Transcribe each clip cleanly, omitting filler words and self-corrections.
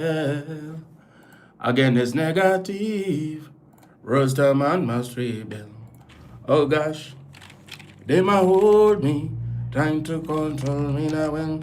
Again, it's negative. Roster man must rebel. Oh gosh, they might hold me, trying to control me now when.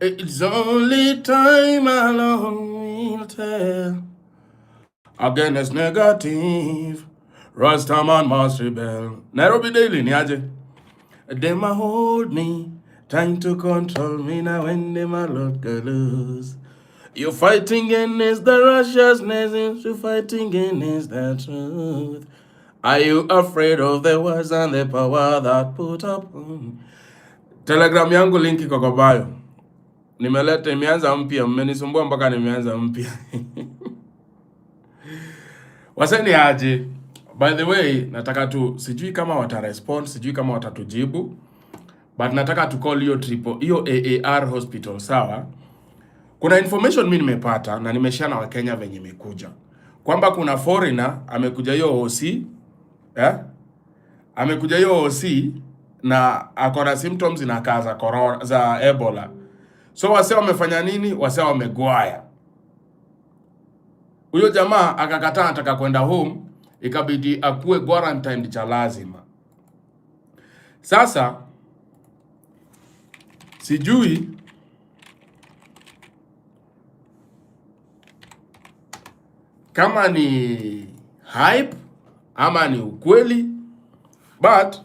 It's only time alone will tell. Again, it's negative. Rastaman must rebel. Nairobi Daily, niaje. They might hold me, trying to control me now when they might let go loose. You're fighting against the righteousness, you're fighting against the truth. Are you afraid of the words and the power that put up? Telegram yangu linki kwa bio. Nimeleta imeanza mpya, mmenisumbua mpaka nimeanza mpya. Waseni aje. By the way, nataka tu sijui kama watarespond, sijui kama watatujibu. But nataka tu call hiyo AAR hospital, sawa? Kuna information mimi nimepata na nimeshare na Wakenya venye imekuja. Kwamba kuna foreigner amekuja hiyo OC, amekuja hiyo OC na akona symptoms inakaa za corona, za Ebola. So wase wamefanya nini? Wase wamegwaya. Huyo jamaa akakataa anataka kwenda home, ikabidi akuwe quarantine cha lazima. Sasa sijui kama ni hype ama ni ukweli, but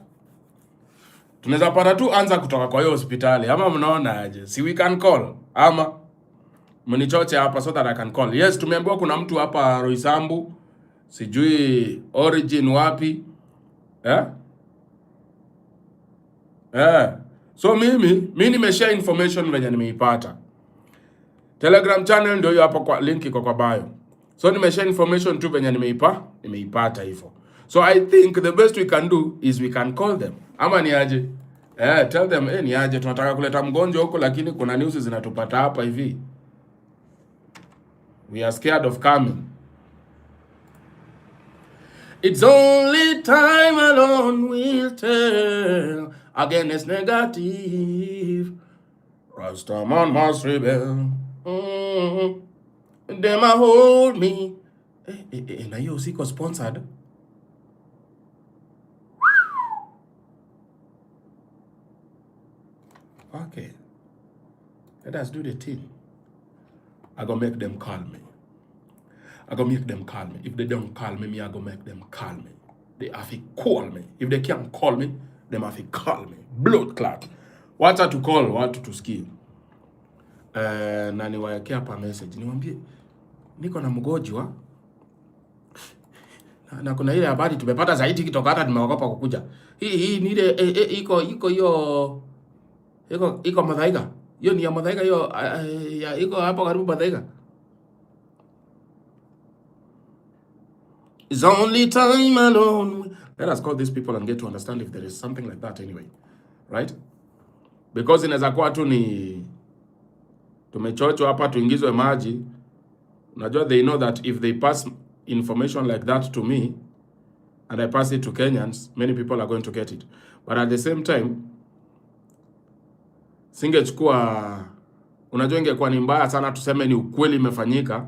tunaweza pata tu anza kutoka kwa hiyo hospitali. Ama mnaona aje? Si we can call ama mnichoche hapa so that I can call. Yes, tumeambiwa kuna mtu hapa Roysambu, sijui origin wapi. So mimi nimeshare information venye nimeipata. Telegram channel ndio hiyo hapo kwa link iko kwa bio. So nimeshare information tu venye nimeipata hivyo. So I think the best we can do is we can call them. Ama ni aje? Tell them ni aje tunataka kuleta mgonjwa huko lakini kuna news zinatupata hapa hivi. We are scared of coming. It's only time alone will tell. Again, it's negative. Rastaman must rebel. They might hold me. Na hiyo siko sponsored. Okay. Let us do the thing. I go make them call me. I go make them call me. If they don't call me, I go make them call me. They have to call me. If they can't call me, they have to call me. Blood clot. Wacha to call, watu tusikie. Na niwaekea hapa message. Niwaambie niko na mgonjwa. Na kuna ile habari tumepata zaidi kitoka hata nimeogopa kukuja. Hii ni ile iko Muthaiga. Hiyo ni ya Muthaiga hiyo iko hapo karibu Muthaiga. It's only time alone. Let us call these people and get to understand if there is something like that anyway. Right? Because inaweza kuwa tu ni tumechocho hapa tuingizwe maji. Unajua they know that if they pass information like that to me and I pass it to Kenyans, many people are going to get it. But at the same time, singechukua, unajua ingekuwa ni mbaya sana tuseme ni ukweli imefanyika,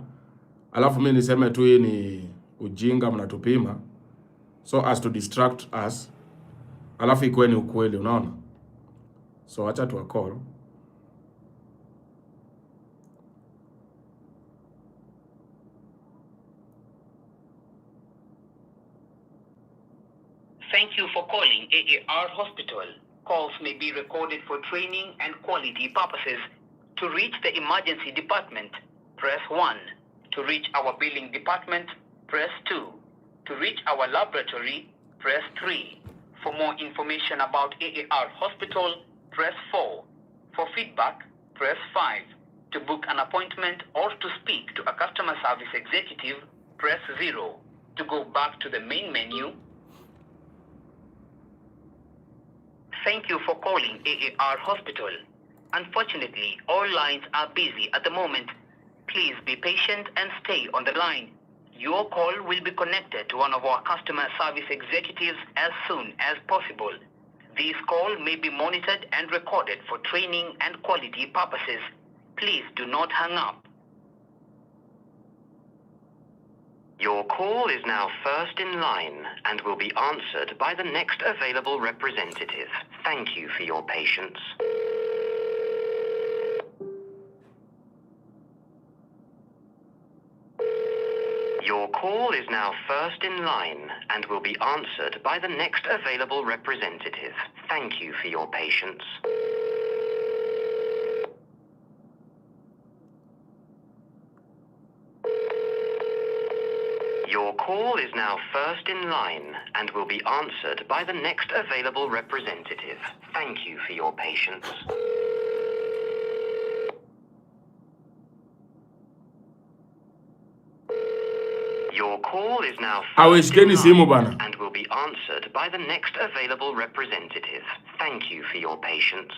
alafu mimi niseme tu hii ni ujinga mnatupima, so as to distract us, alafu ikuwe ni ukweli, unaona? So acha tu call. Thank you for calling AAR Hospital. Calls may be recorded for training and quality purposes. To reach the emergency department, press 1. To reach our billing department, press 2. To reach our laboratory, press 3. For more information about AAR Hospital, press 4. For feedback, press 5. To book an appointment or to speak to a customer service executive, press 0. To go back to the main menu, Thank you for calling AAR Hospital. Unfortunately, all lines are busy at the moment. Please be patient and stay on the line. Your call will be connected to one of our customer service executives as soon as possible. This call may be monitored and recorded for training and quality purposes. Please do not hang up. Your call is now first in line and will be answered by the next available representative. Thank you for your patience. Your call is now first in line and will be answered by the next available representative. Thank you for your patience. Your call is now first in line and will be answered by the next available representative. Thank you for your patience. Your call is now first in line and will be answered by the next available representative. Thank you for your patience.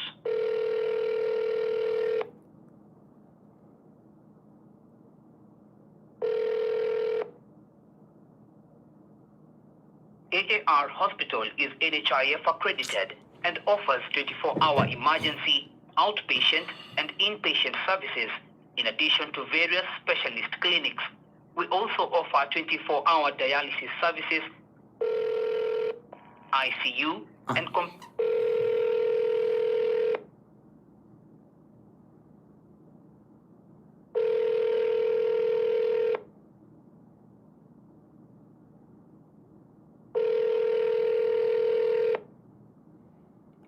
AAR Hospital is NHIF accredited and offers 24-hour emergency, outpatient, and inpatient services, in addition to various specialist clinics. We also offer 24-hour dialysis services, ICU, and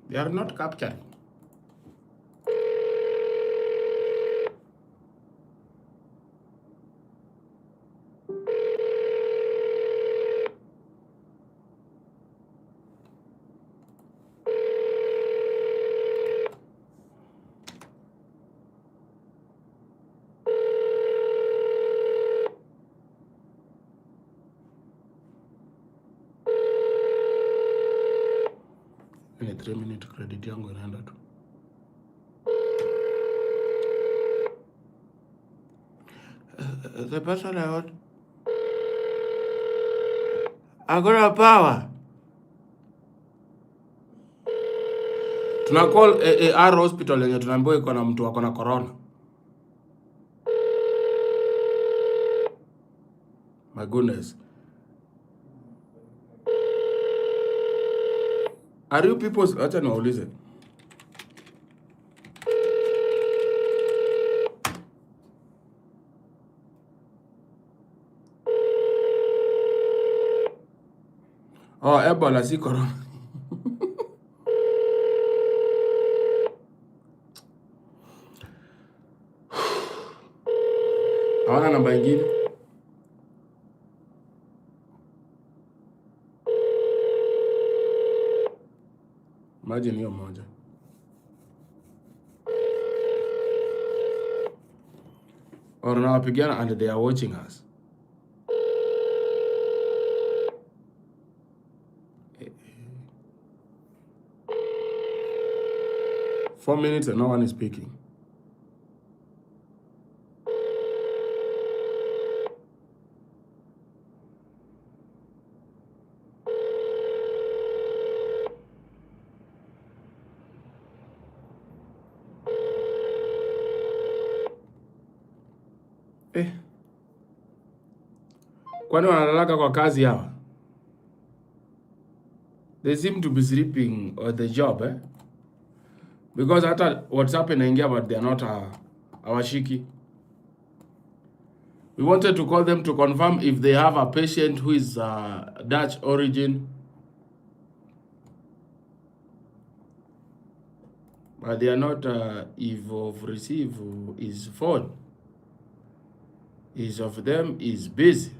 They are not captured. Ni 3-minute credit yangu inaenda tu. The person I want, I got a power. Tuna call AAR hospital yenye tunaambiwa iko na mtu ako na corona. My goodness. Are you people, acha niwaulize. Oh, Ebola si corona. Hawana namba ingine? Imagine hiyo moja. Or nawapigiana and they are watching us. 4 minutes and no one is speaking. Kwani wanalala kwa kazi hawa? They seem to be sleeping on the job, eh? Because hata WhatsApp inaingia but they are not hawashiki. We wanted to call them to confirm if they have a patient who is Dutch origin. But they are not, if of receive his phone. Each of them is busy.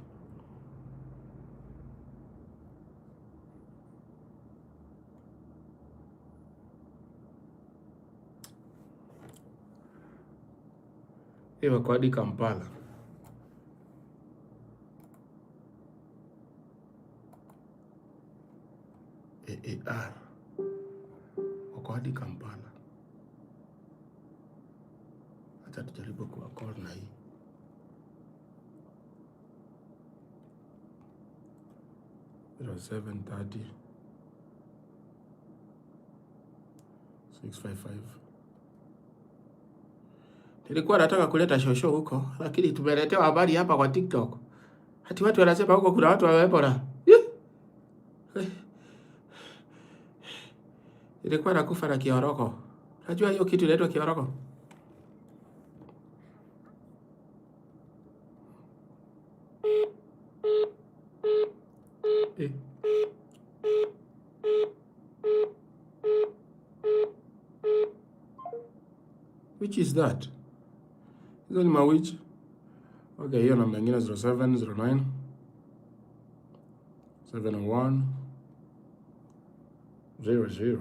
Iwa kwa di Kampala. AAR. wako hadi Kampala. Acha tujaribu kuwa call na hii. It was 7:30 655. Nilikuwa nataka kuleta shosho huko, lakini tumeletewa habari hapa kwa TikTok. Hati watu wanasema huko kuna watu wa Ebola. Nilikuwa nakufa na kioroko. Unajua hiyo kitu inaitwa kioroko? Which is that? Hizo ni mawitch. Okay, hiyo namba nyingine 0709 701 00.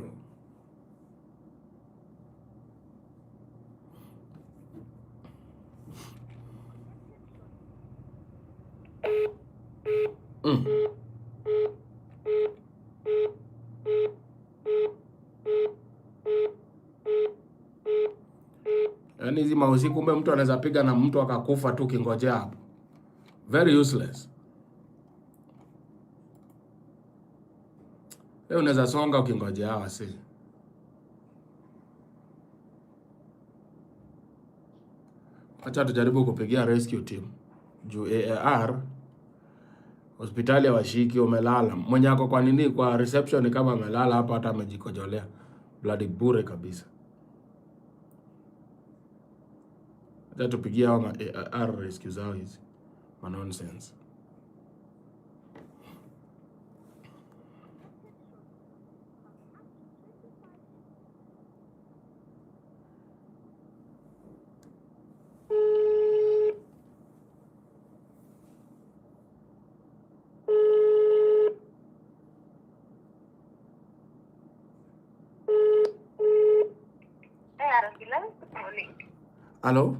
Yaani hizi mausi kumbe mtu anaweza piga na mtu akakufa tu kingojea hapo. Very useless. Leo unaweza songa ukingojea hawa si. Acha tujaribu kupigia rescue team. Juu AAR hospitali ya washiki umelala. Mwenye ako kwa nini kwa reception ni kama amelala hapa hata amejikojolea. Bloody bure kabisa. Acha tupigia hawa AAR rescue zao hizi. Nonsense. Good morning. Hello?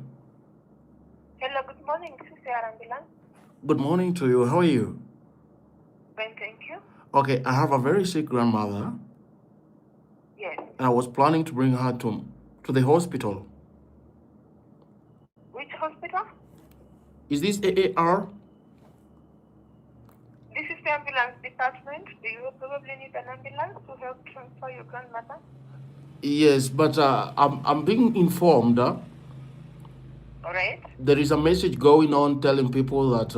Hello, good morning. This is Air Ambulance. Good morning to you. How are you? Fine, thank you. Okay, I have a very sick grandmother. Yes. And I was planning to bring her to the hospital. Which hospital? Is this AAR? This is the ambulance department. Do you probably need an ambulance to help transfer your grandmother? Yes, but I'm being informed All right. there is a message going on telling people that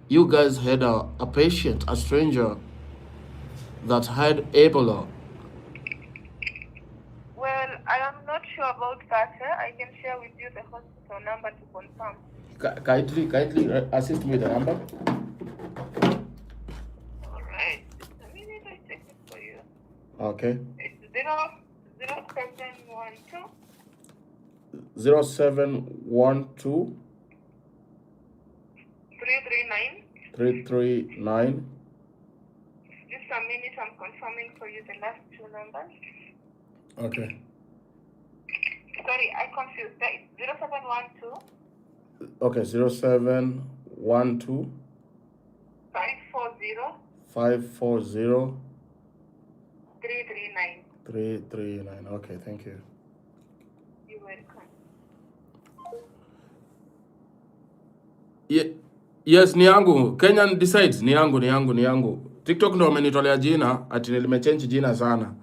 you guys had a patient, a stranger, that had Ebola. Well, I am not sure about that. I can share with you the hospital number to confirm. Kindly assist me with the number. All right. A minute, I check it for you. Okay. It's 0712 0712 339. 339. Just a minute, I'm confirming for you the last two numbers. Okay. Sorry, I confused. It's 0712 Okay, 0712 540 540 339. 339. Okay, thank you. You're welcome. Yes, ni yangu. Kenyan decides ni yangu. TikTok ndo wamenitolea jina, ati nilimechange jina sana.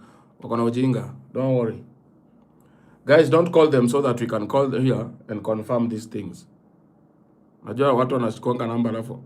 Wako na ujinga. Don't worry. Guys, don't call them so that we can call them here and confirm these things. Najua watu wanachukua namba alafu.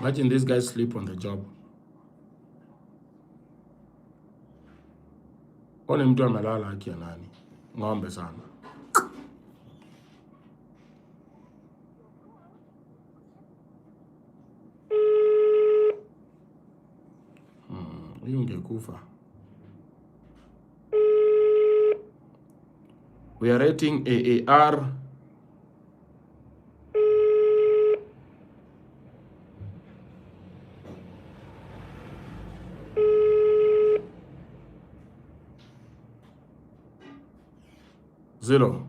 Imagine these guys sleep on the job. Kwani mtu amelala haki ya nani? Ng'ombe sana. Hiyo ungekufa. We are rating AAR. Zero.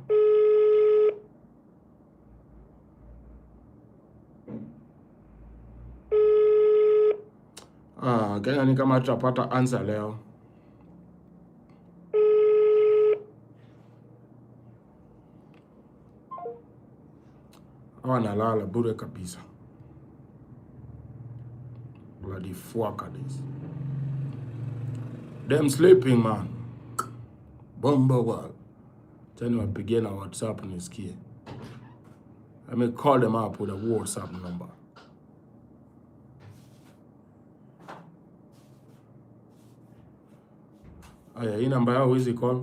Kenya ni kama tutapata answer leo. Hawa nalala bure kabisa. Bloody fuckers. Them sleeping, man. Bomba world. Tell wapigie na WhatsApp nisikie. Let me call them up with a WhatsApp number. Aya, hii namba yao huwezi call.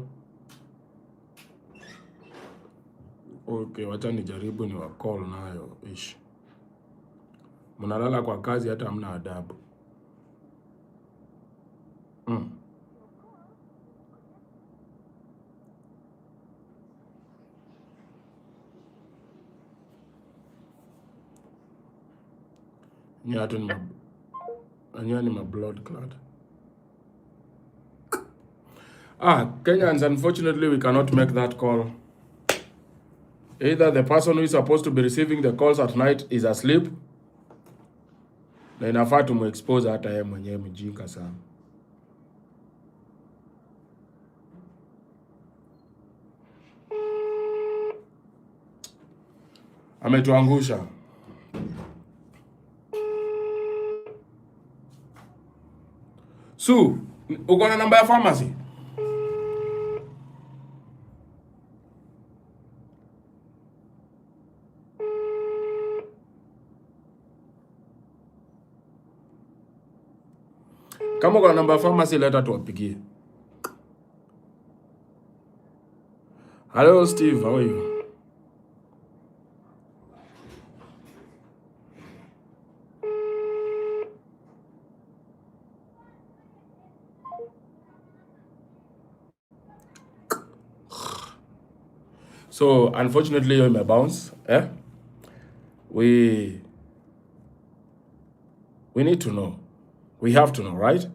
Okay, wacha nijaribu ni wa call nayo ish. Mnalala kwa kazi hata hamna adabu. Ni ma blood clot. Kenyans, unfortunately, we cannot make that call. Either the person who is supposed to be receiving the calls at night is asleep, na inafaa tumu-expose hata yeye mwenyewe mjinga sana. Ametuangusha. Su, uko na namba ya pharmacy? Kama uko na namba ya pharmacy, leta tuwapigie. Hello Steve, how are you? So unfortunately you may bounce. We need to know. We have to know, right?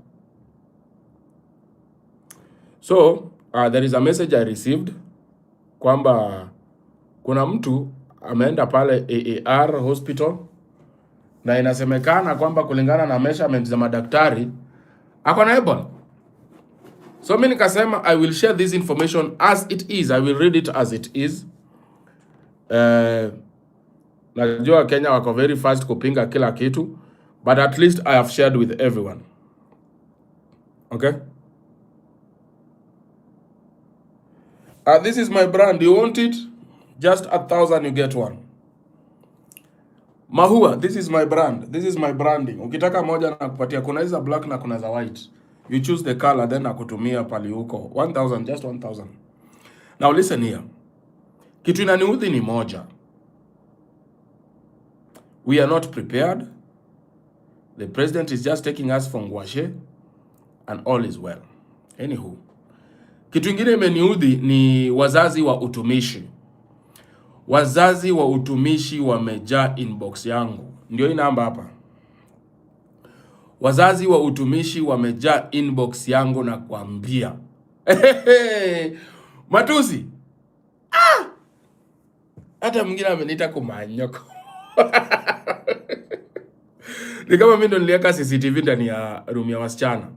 So there is a message I received kwamba kuna mtu ameenda pale AAR hospital na inasemekana kwamba kulingana na measurements za madaktari ako na Ebola. So mimi nikasema I will share this information as it is. I will read it as it is. Najua Kenya wako very fast kupinga kila kitu, but at least I have shared with everyone. Okay? This is my brand. You want it? Just 1,000 you get one. Mahua, this is my brand. This is my branding. Ukitaka moja na kupatia, kuna hizo black na kuna za white. You choose the color, then nakutumia pali huko. 1,000, just 1,000. Now listen here. Kitu inaniudhi ni moja. We are not prepared. The president is just taking us from Ngwashe and all is well. Anywho. Kitu ingine imeniudhi ni wazazi wa Utumishi. Wazazi wa Utumishi wamejaa inbox yangu. Ndio hii namba hapa. Wazazi wa Utumishi wamejaa inbox yangu na kuambia. Matusi. Hata mwingine ameniita kumanyoko. Ni kama mimi ndo niliweka CCTV ndani ya room ya wasichana.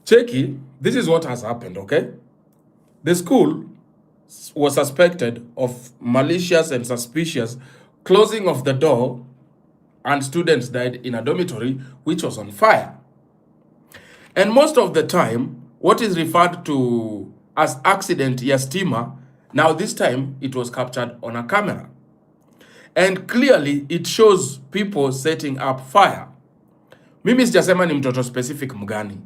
Cheki, this is what has happened, okay? The school was suspected of malicious and suspicious closing of the door, and students died in a dormitory which was on fire. And most of the time, what is referred to as accident ya stima, now this time it was captured on a camera. And clearly it shows people setting up fire. Mimi sijasema ni mtoto specific mgani.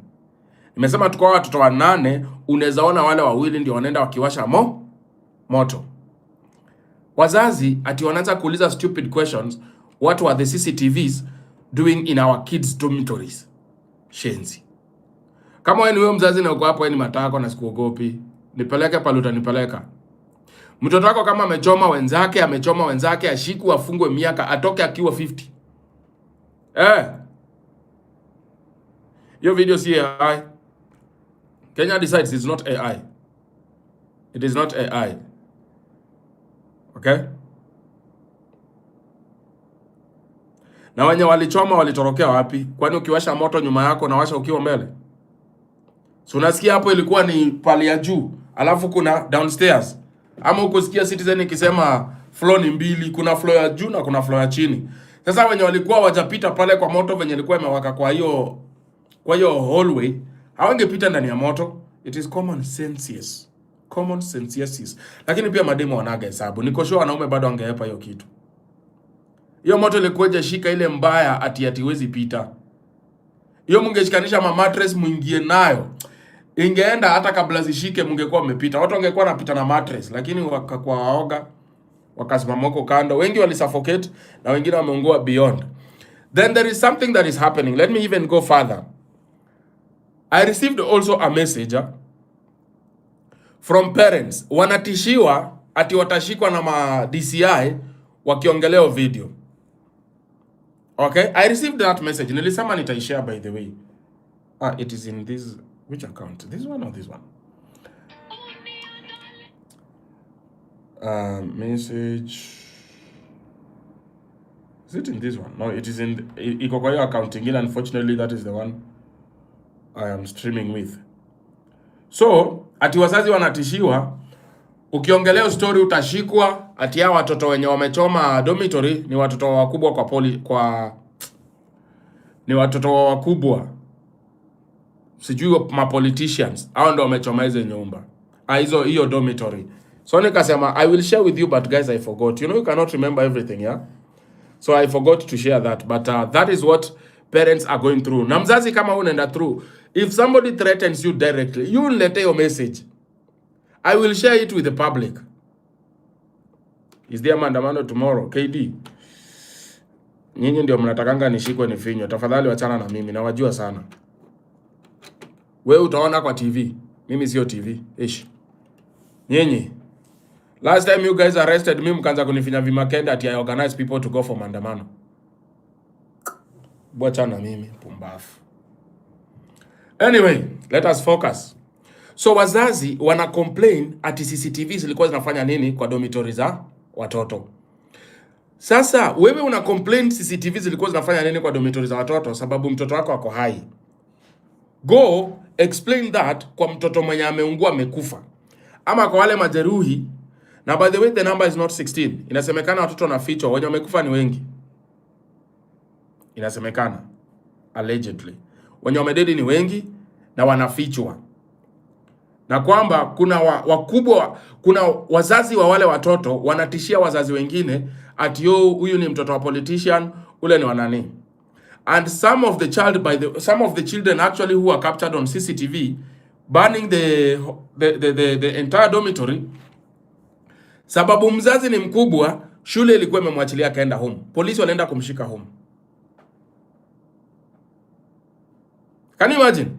Nimesema tuko watoto 8, unaweza ona wale wawili ndio wanaenda wakiwasha moto. Wazazi ati wanaanza kuuliza stupid questions, what were the CCTVs doing in our kids dormitories? Shenzi. Kama wewe ni wewe mzazi na uko hapo wewe ni matako na sikuogopi, nipeleke paluta nipeleka. Mtoto wako kama amechoma wenzake ashiku afungwe miaka atoke akiwa 50. Your video si AI. Kenya decides it's not AI. It is not AI. Okay? Na wenye walichoma walitorokea wapi? Kwani ukiwasha moto nyuma yako na washa ukiwa mbele? So unasikia hapo ilikuwa ni pali ya juu, alafu kuna downstairs. Ama ukusikia Citizen ikisema floor ni mbili, kuna floor ya juu na kuna floor ya chini. Sasa wenye walikuwa wajapita pale kwa moto venye ilikuwa imewaka kwa hiyo hallway, hawangepita ndani ya moto. It is common sense, yes. Common sense, yes. Lakini pia mademo wanaga hesabu. Niko sure wanaume bado wangehepa hiyo kitu. Hiyo moto ilikuwa shika ile mbaya ati wezi pita. Hiyo mungeshikanisha mattress muingie nayo. Ingeenda hata kabla zishike mungekuwa mmepita. Watu wangekuwa napita na mattress, lakini wakakuwa waoga, wakasimama huko kando. Wengi walisuffocate na wengine wameungua beyond. Then there is something that is happening. Let me even go further. I received also a message from parents. Wanatishiwa ati watashikwa na ma DCI wakiongelea video. Okay? I received that message. Nilisema nitaishare by the way. It is in this, which account? This one or this one? Message. Is it in this one? No, it is in iko kwa hiyo account ingine. Unfortunately, that is the one I am streaming with. So, ati wazazi wanatishiwa, ukiongelea story utashikwa, ati hao watoto wenye wamechoma dormitory ni watoto wakubwa ni watoto wakubwa. Sijui ma politicians, hao ndio wamechoma hizo nyumba. Hiyo dormitory. So nikasema I will share with you, but guys I forgot. You know you cannot remember everything, yeah? So I forgot to share that, but that is what parents are going through. Na mzazi kama unaenda through, if somebody threatens you directly, you let your message. I will share it with the public. Is there maandamano tomorrow? KD. Nyinyi ndio mnatakanga nishikwe nifinywe. Tafadhali wachana na mimi, nawajua sana. Wewe utaona kwa TV. Mimi sio TV. Nyinyi. Last time you guys arrested me mkaanza kunifinya vimakenda ati I organize people to go for maandamano. Wachana mimi, pumbafu. Anyway, let us focus. So wazazi wana complain ati CCTV zilikuwa zinafanya nini kwa dormitory za watoto. Sasa wewe una complain CCTV zilikuwa zinafanya nini kwa dormitory za watoto sababu mtoto wako ako hai. Go explain that kwa mtoto mwenye ameungua amekufa. Ama kwa wale majeruhi. Na by the way the number is not 16. Inasemekana watoto wanafichwa, wenye wamekufa ni wengi. Inasemekana allegedly. Wenye wamededi ni wengi na wanafichwa. Na kwamba kuna wakubwa, kuna wazazi wa wale watoto wanatishia wazazi wengine ati huyu ni mtoto wa politician, ule ni wanani. And some of the children actually who are captured on CCTV burning the entire dormitory. Sababu mzazi ni mkubwa, shule ilikuwa imemwachilia kaenda home. Polisi wanaenda kumshika home. Can you imagine?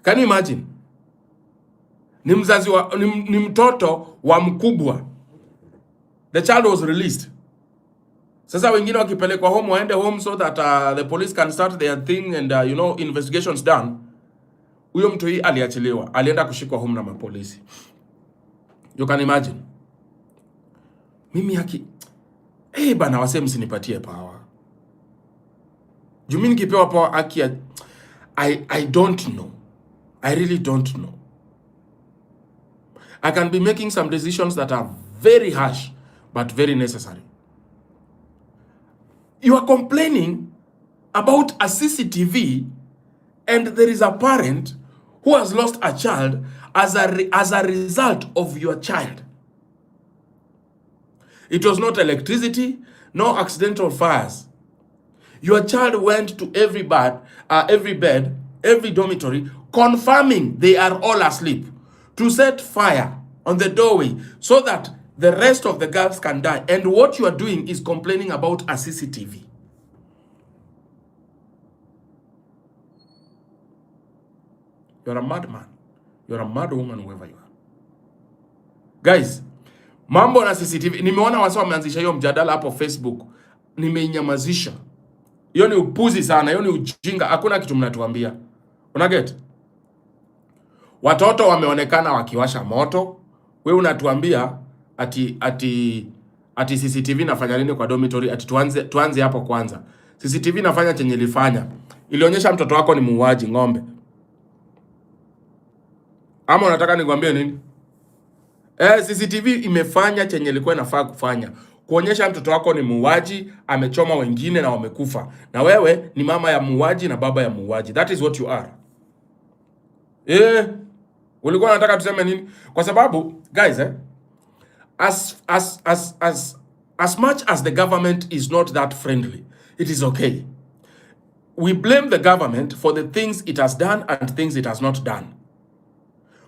Can you imagine? Ni mzazi ni mtoto wa mkubwa. The child was released. Sasa wengine wakipelekwa home waende home so that the police can start their thing and investigations done. Huyo mtu hii aliachiliwa, alienda kushikwa home na mapolisi. You can imagine. Mimi bana wase msinipatie power. Jumini kipewa power haki I don't know. I really don't know. I can be making some decisions that are very harsh but very necessary. You are complaining about a CCTV and there is a parent who has lost a child as a result of your child. It was not electricity, no accidental fires. Your child went to every bed, every dormitory, confirming they are all asleep, to set fire on the doorway so that the rest of the girls can die. And what you are doing is complaining about a CCTV. You're a madman. You're a mad woman, whoever you are. Guys, mambo na CCTV. Nimeona wasa wameanzisha hiyo mjadala hapo Facebook. Nimeinyamazisha. Hiyo ni upuzi sana. Hiyo ni ujinga. Hakuna kitu mnatuambia. Unaget? Watoto wameonekana wakiwasha moto. Wewe unatuambia ati CCTV nafanya nini kwa dormitory? Ati tuanze hapo kwanza. CCTV nafanya chenye ilifanya. Ilionyesha mtoto wako ni muuaji ng'ombe. Ama unataka nikwambie nini? CCTV imefanya chenye ilikuwa inafaa kufanya. Kuonyesha mtoto wako ni muuaji, amechoma wengine na wamekufa. Na wewe ni mama ya muuaji na baba ya muuaji. That is what you are. Ulikuwa unataka tuseme nini? Kwa sababu guys, as much as the government is not that friendly, it is okay. We blame the government for the things it has done and things it has not done.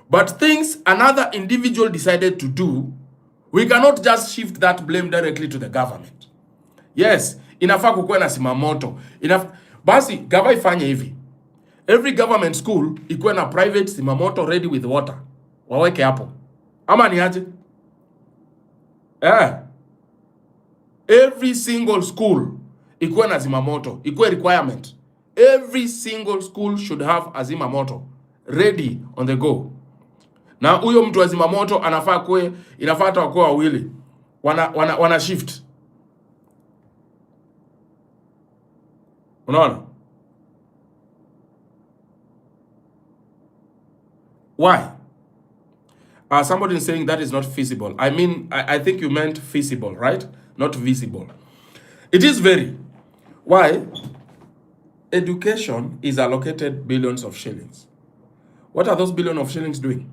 But things another individual decided to do, we cannot just shift that blame directly to the government. Yes, inafaa kukuwe na simamoto. Basi, gava ifanye hivi. Every government school ikuwe na private simamoto ready with water. Waweke hapo. Ama ni aje? Every single school ikuwe na zimamoto. Ikuwe requirement. Every single school should have a zimamoto ready on the go. Na huyo mtu wa zimamoto inafaa hata wakuwe wawili. Wana shift. Unaona? Why? Somebody is saying that is not feasible. I mean, I think you meant feasible, right? Not visible. It is very. Why? Education is allocated billions of shillings. What are those billions of shillings doing?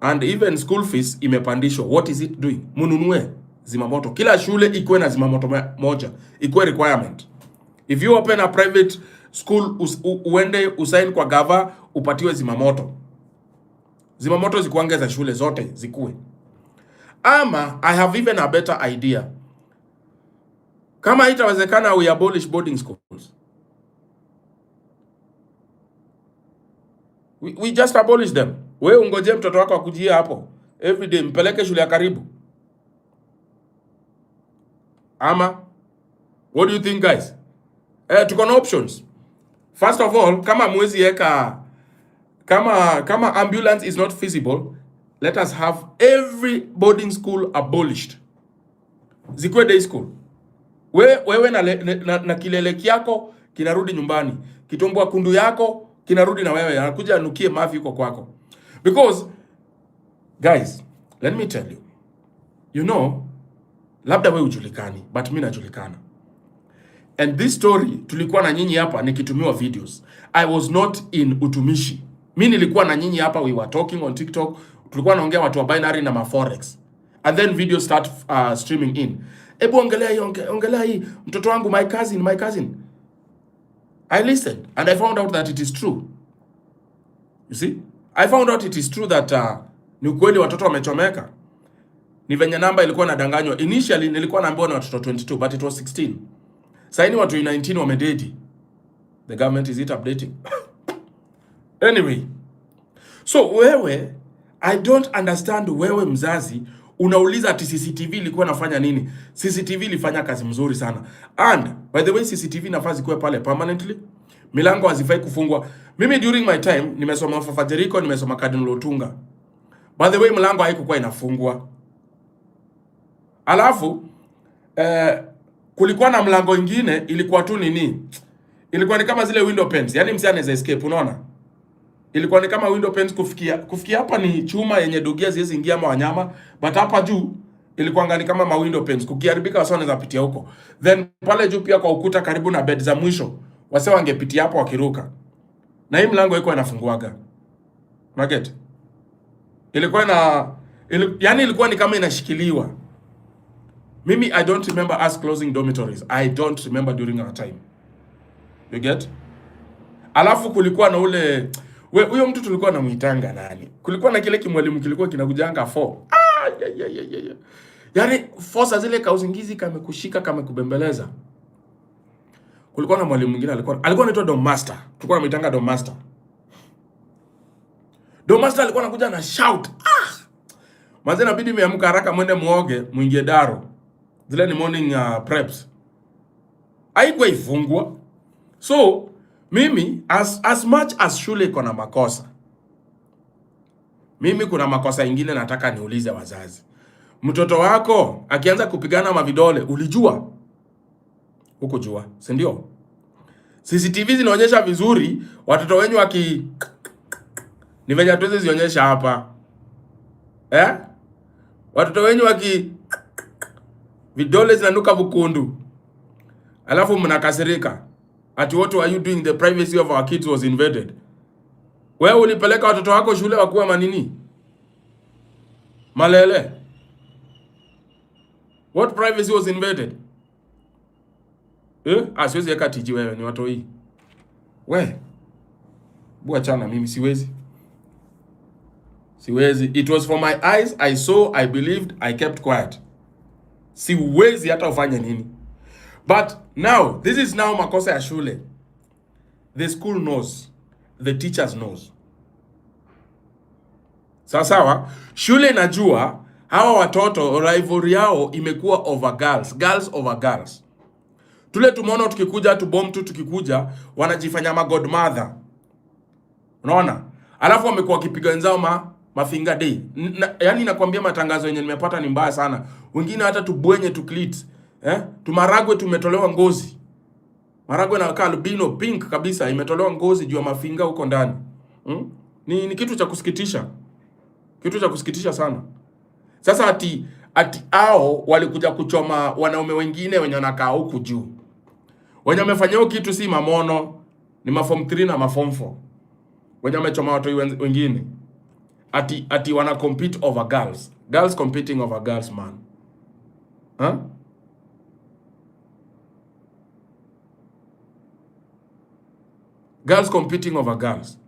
And even school fees imepandishwa. What is it doing? Mununue zimamoto. Kila shule ikuwe na zimamoto moja. Ikuwe requirement. If you open a private school, uende usaini kwa gava, upatiwe zimamoto. Zimamoto zikuongeza shule zote zikuwe. Ama I have even a better idea. Kama itawezekana we abolish boarding schools. We just abolish them. We ungoje mtoto wako akujie hapo every day, mpeleke shule ya karibu. Ama what do you think, guys? Tuko na options. First of all, kama mwezi eka kama ambulance is not feasible, let us have every boarding school abolished. Zikuwe day school. Wewe na kilele kyako kinarudi nyumbani. Kitumbua kundu yako kinarudi na wewe. Anakuja anukie mavi yuko kwako. Because guys, let me tell you. You know, labda wewe ujulikani, but mimi najulikana. And this story tulikuwa na nyinyi hapa nikitumiwa videos. I was not in Utumishi. Mimi nilikuwa na nyinyi hapa, we were talking on TikTok. Tulikuwa naongea watu wa binary na forex. And then videos start streaming in. Ebu ongelea hii mtoto wangu, my cousin. I listened and I found out that it is true. You see? I found out it is true that ni ukweli watoto wamechomeka. Ni venye namba ilikuwa inadanganywa. Initially nilikuwa naambiwa na watoto 22 but it was 16. Sasa ni watu 19 wamededi. The government is it updating. Anyway. So wewe, I don't understand wewe mzazi unauliza ati CCTV ilikuwa inafanya nini? CCTV ilifanya kazi mzuri sana. And by the way, CCTV nafasi kuwe pale permanently. Milango hazifai kufungwa. Mimi during my time nimesoma Fafa Jericho, nimesoma Cardinal Otunga. By the way, milango haikuwa inafungwa. Alafu kulikuwa na mlango ingine ilikuwa tu nini? Ilikuwa ni kama zile window panes. Yaani msi anaweza escape, unaona? Ilikuwa ni kama window panes kufikia hapa ni chuma yenye dugia ziwezi ingia ama wanyama, but hapa juu ilikuwa ngani kama ma window panes. Kukiharibika wasa wanaweza pitia huko. Then pale juu pia kwa ukuta karibu na bed za mwisho, wasa wangepitia hapo wakiruka. Na hii mlango ilikuwa inafunguaga. Unaget? Ilikuwa yani ilikuwa ni kama inashikiliwa. Mimi, I don't remember us closing dormitories. I don't remember during our time. You get? Alafu kulikuwa na ule huyo mtu tulikuwa na muitanga nani? Kulikuwa na kile kimwalimu kilikuwa kinakujanga 4. Yaani force zile kauzingizi kamekushika kamekubembeleza. Kulikuwa na mwalimu mwingine alikuwa anaitwa Dom Master. Tulikuwa tunamuitanga Dom Master. Dom Master alikuwa anakuja na shout. Manze inabidi miamka haraka mwende muoge, muingie daro. Zile ni morning preps. Haikuwa ifungwa. So mimi as much as shule iko na makosa, mimi kuna makosa ingine nataka niulize wazazi. Mtoto wako akianza kupigana mavidole, ulijua? Hukujua, si ndio? CCTV zinaonyesha vizuri watoto wenyu ni venye hatuwezi zionyesha hapa. Watoto wenyu vidole zinanuka bukundu. Alafu mnakasirika. Ati what are you doing? The privacy of our kids was invaded. Wewe ulipeleka watoto wako shule wakuwa manini? Malele. What privacy was invaded? Siwezi yeka tiji wewe ni watoi. Bua chana mimi siwezi. Siwezi. It was for my eyes, I saw, I believed, I kept quiet. Siwezi hata ufanye nini. But now, this is now makosa ya shule. The school knows. The teachers knows. Sawa, shule inajua hawa watoto rivalry yao imekuwa over girls. Girls over girls. Tule tumeona tukikuja bomb tu tukikuja wanajifanya godmother. Unaona? Alafu wamekuwa wakipiga wenzao mafinga day. Yaani nakwambia matangazo yenye nimepata ni mbaya sana. Wengine hata tubwenye tuklit. Tumaragwe tumetolewa ngozi. Maragwe na albino pink kabisa imetolewa ngozi juu ya mafinga huko ndani. Ni kitu cha kusikitisha. Kitu cha kusikitisha sana. Sasa ati hao walikuja kuchoma wanaume wengine wenye wanakaa huku juu. Wenye wamefanya kitu si mamono, ni maform 3 na maform 4. Wenye wamechoma watu wengine. Ati wana compete over girls. Girls competing over girls, man. Girls competing over girls.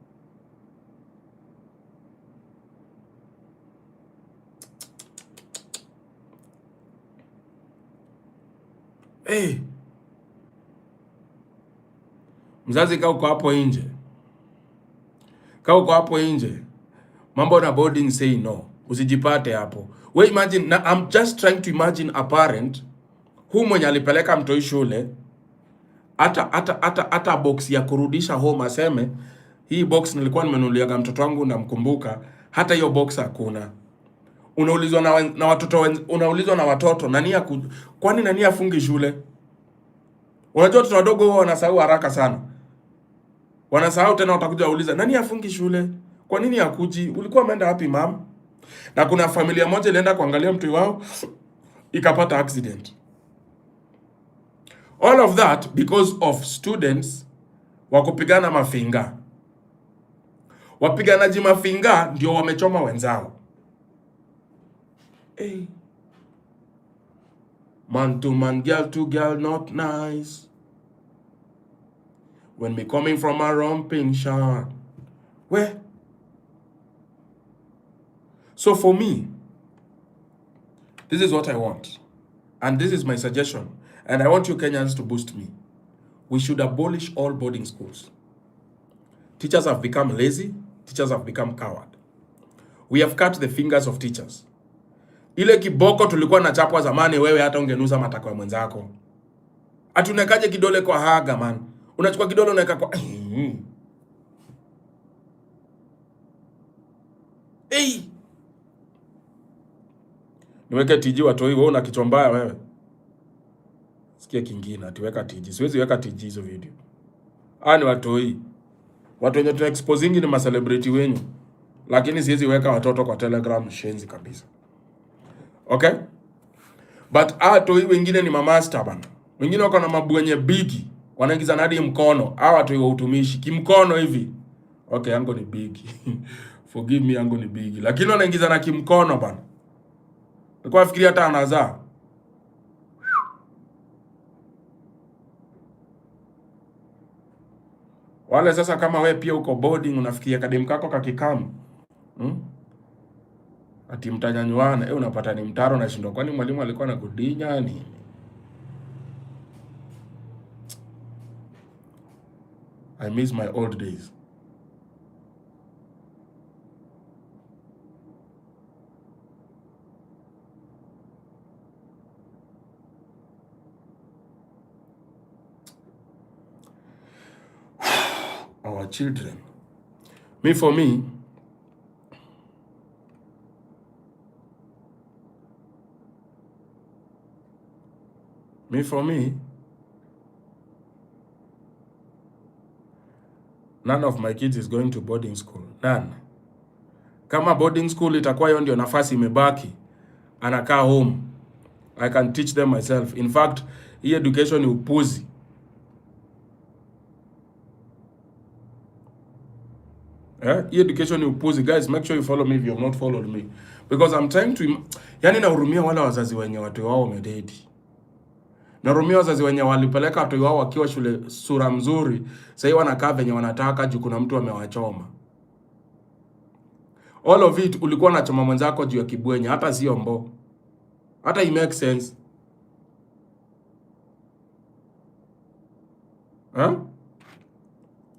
Mzazi kaa uko hapo nje. Mambo na boarding say no. Usijipate hapo. We imagine, I'm just trying to imagine a parent who mwenye alipeleka mtoi shule hata box ya kurudisha home aseme hii box nilikuwa nimenunulia mtoto wangu namkumbuka, hata hiyo box hakuna. Unaulizwa na watoto, unaulizwa na watoto kwani nani afungi shule? Unajua watoto wadogo wao wanasahau haraka sana. Wanasahau tena utakuja kuuliza nani afungi shule? Kwa nini hakuji? Ulikuwa umeenda wapi mama? Na kuna familia moja ilienda kuangalia mtu wao ikapata accident. All of that because of students wakupigana mafinga. Wapiganaji mafinga ndio wamechoma wenzao. Man to man, girl to girl, not nice. When me coming from a romping shot. Where? So for me, this is what I want. And this is my suggestion. And I want you Kenyans to boost me. We should abolish all boarding schools. Teachers have become lazy. Teachers have become coward. We have cut the fingers of teachers. Ile kiboko tulikuwa na chapwa zamani, wewe hata ungenusa matako ya mwenzako. Atunekaje kidole kwa haga man. Unachukua kidole unaweka kwa Niweke tiji watoi, wewe una kichwa mbaya wewe. Sikia kingine atiweka tiji. Siwezi weka tiji hizo video. Ni watoi. Watu wenye exposing ni ma celebrity wenyu. Lakini siwezi weka watoto kwa Telegram, shenzi kabisa. Okay? But watoi wengine ni master bana. Wengine wako na mabwenye bigi. Wanaingiza hadi mkono. Watoi wa utumishi kimkono hivi. Okay, yangu ni bigi. Forgive me, yangu ni bigi. Lakini wanaingiza na kimkono bana. Nilikuwa nafikiria hata anazaa. Wale sasa kama we pia uko boarding unafikia kadem kako kakikamu. Ati mtanyanyuana, unapata ni mtaro na shindo, kwani mwalimu alikuwa anakudinya nini? I miss my old days. Our children. For me, none of my kids is going to boarding school. None. Kama boarding school itakuwa hiyo ndio nafasi imebaki, anakaa home, I can teach them myself. In fact, hii education ni upuzi. Hii education ni upuzi. Guys, make sure you follow me if you have not followed me. Because I'm trying to... Yani nahurumia wale wazazi wenye watu wao wamededi. Nahurumia wazazi wenye walipeleka watu wao wakiwa shule sura mzuri. Sasa wanakaa venye wanataka juu kuna mtu amewachoma. All of it ulikuwa unachoma mwenzako juu ya kibwenye. Hata sio mbo. Hata it makes sense.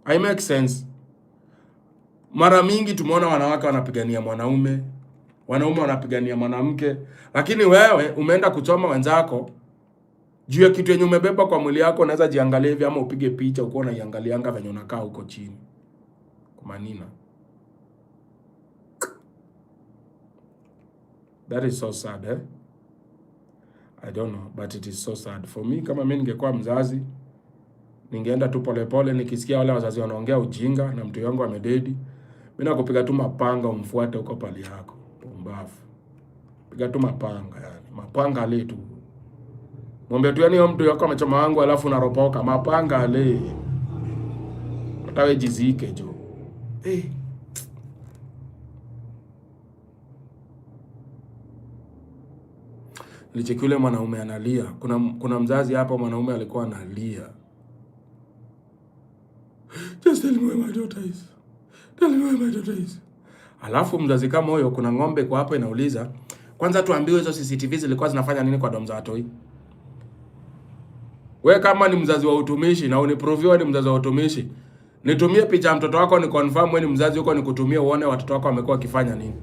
I make sense. Mara mingi tumeona wanawake wanapigania mwanaume, wanaume wanapigania mwanamke, lakini wewe umeenda kuchoma wenzako juu ya kitu yenye umebeba kwa mwili yako. Unaweza jiangalia hivi ama upige picha uko na iangalianga venye unakaa huko chini. Kumanina. That is so sad, eh? I don't know, but it is so sad. For me, kama mimi ningekuwa mzazi, ningeenda tu polepole nikisikia wale wazazi wanaongea ujinga na mtu yangu amededi. Mimi nakupiga tu mapanga umfuate huko pali yako. Pumbavu. Piga tu mapanga yani. Mapanga ale tu. Mwambie tu yani mtu yako amechoma wangu alafu unaropoka. Mapanga ale. Utawe jizike jo. Nilicheki yule mwanaume analia. Kuna mzazi hapa mwanaume alikuwa analia. Just tell me where my daughter is. Tell me where my daughter is. Alafu mzazi kama huyo, kuna ng'ombe kwa hapo inauliza, kwanza tuambiwe hizo CCTV zilikuwa zinafanya nini kwa domu za watoi? We kama ni mzazi wa utumishi na uniproviwa ni mzazi wa utumishi, nitumie picha mtoto wako ni confirm wewe ni mzazi huko, nikutumie uone watoto wako wamekuwa wakifanya nini.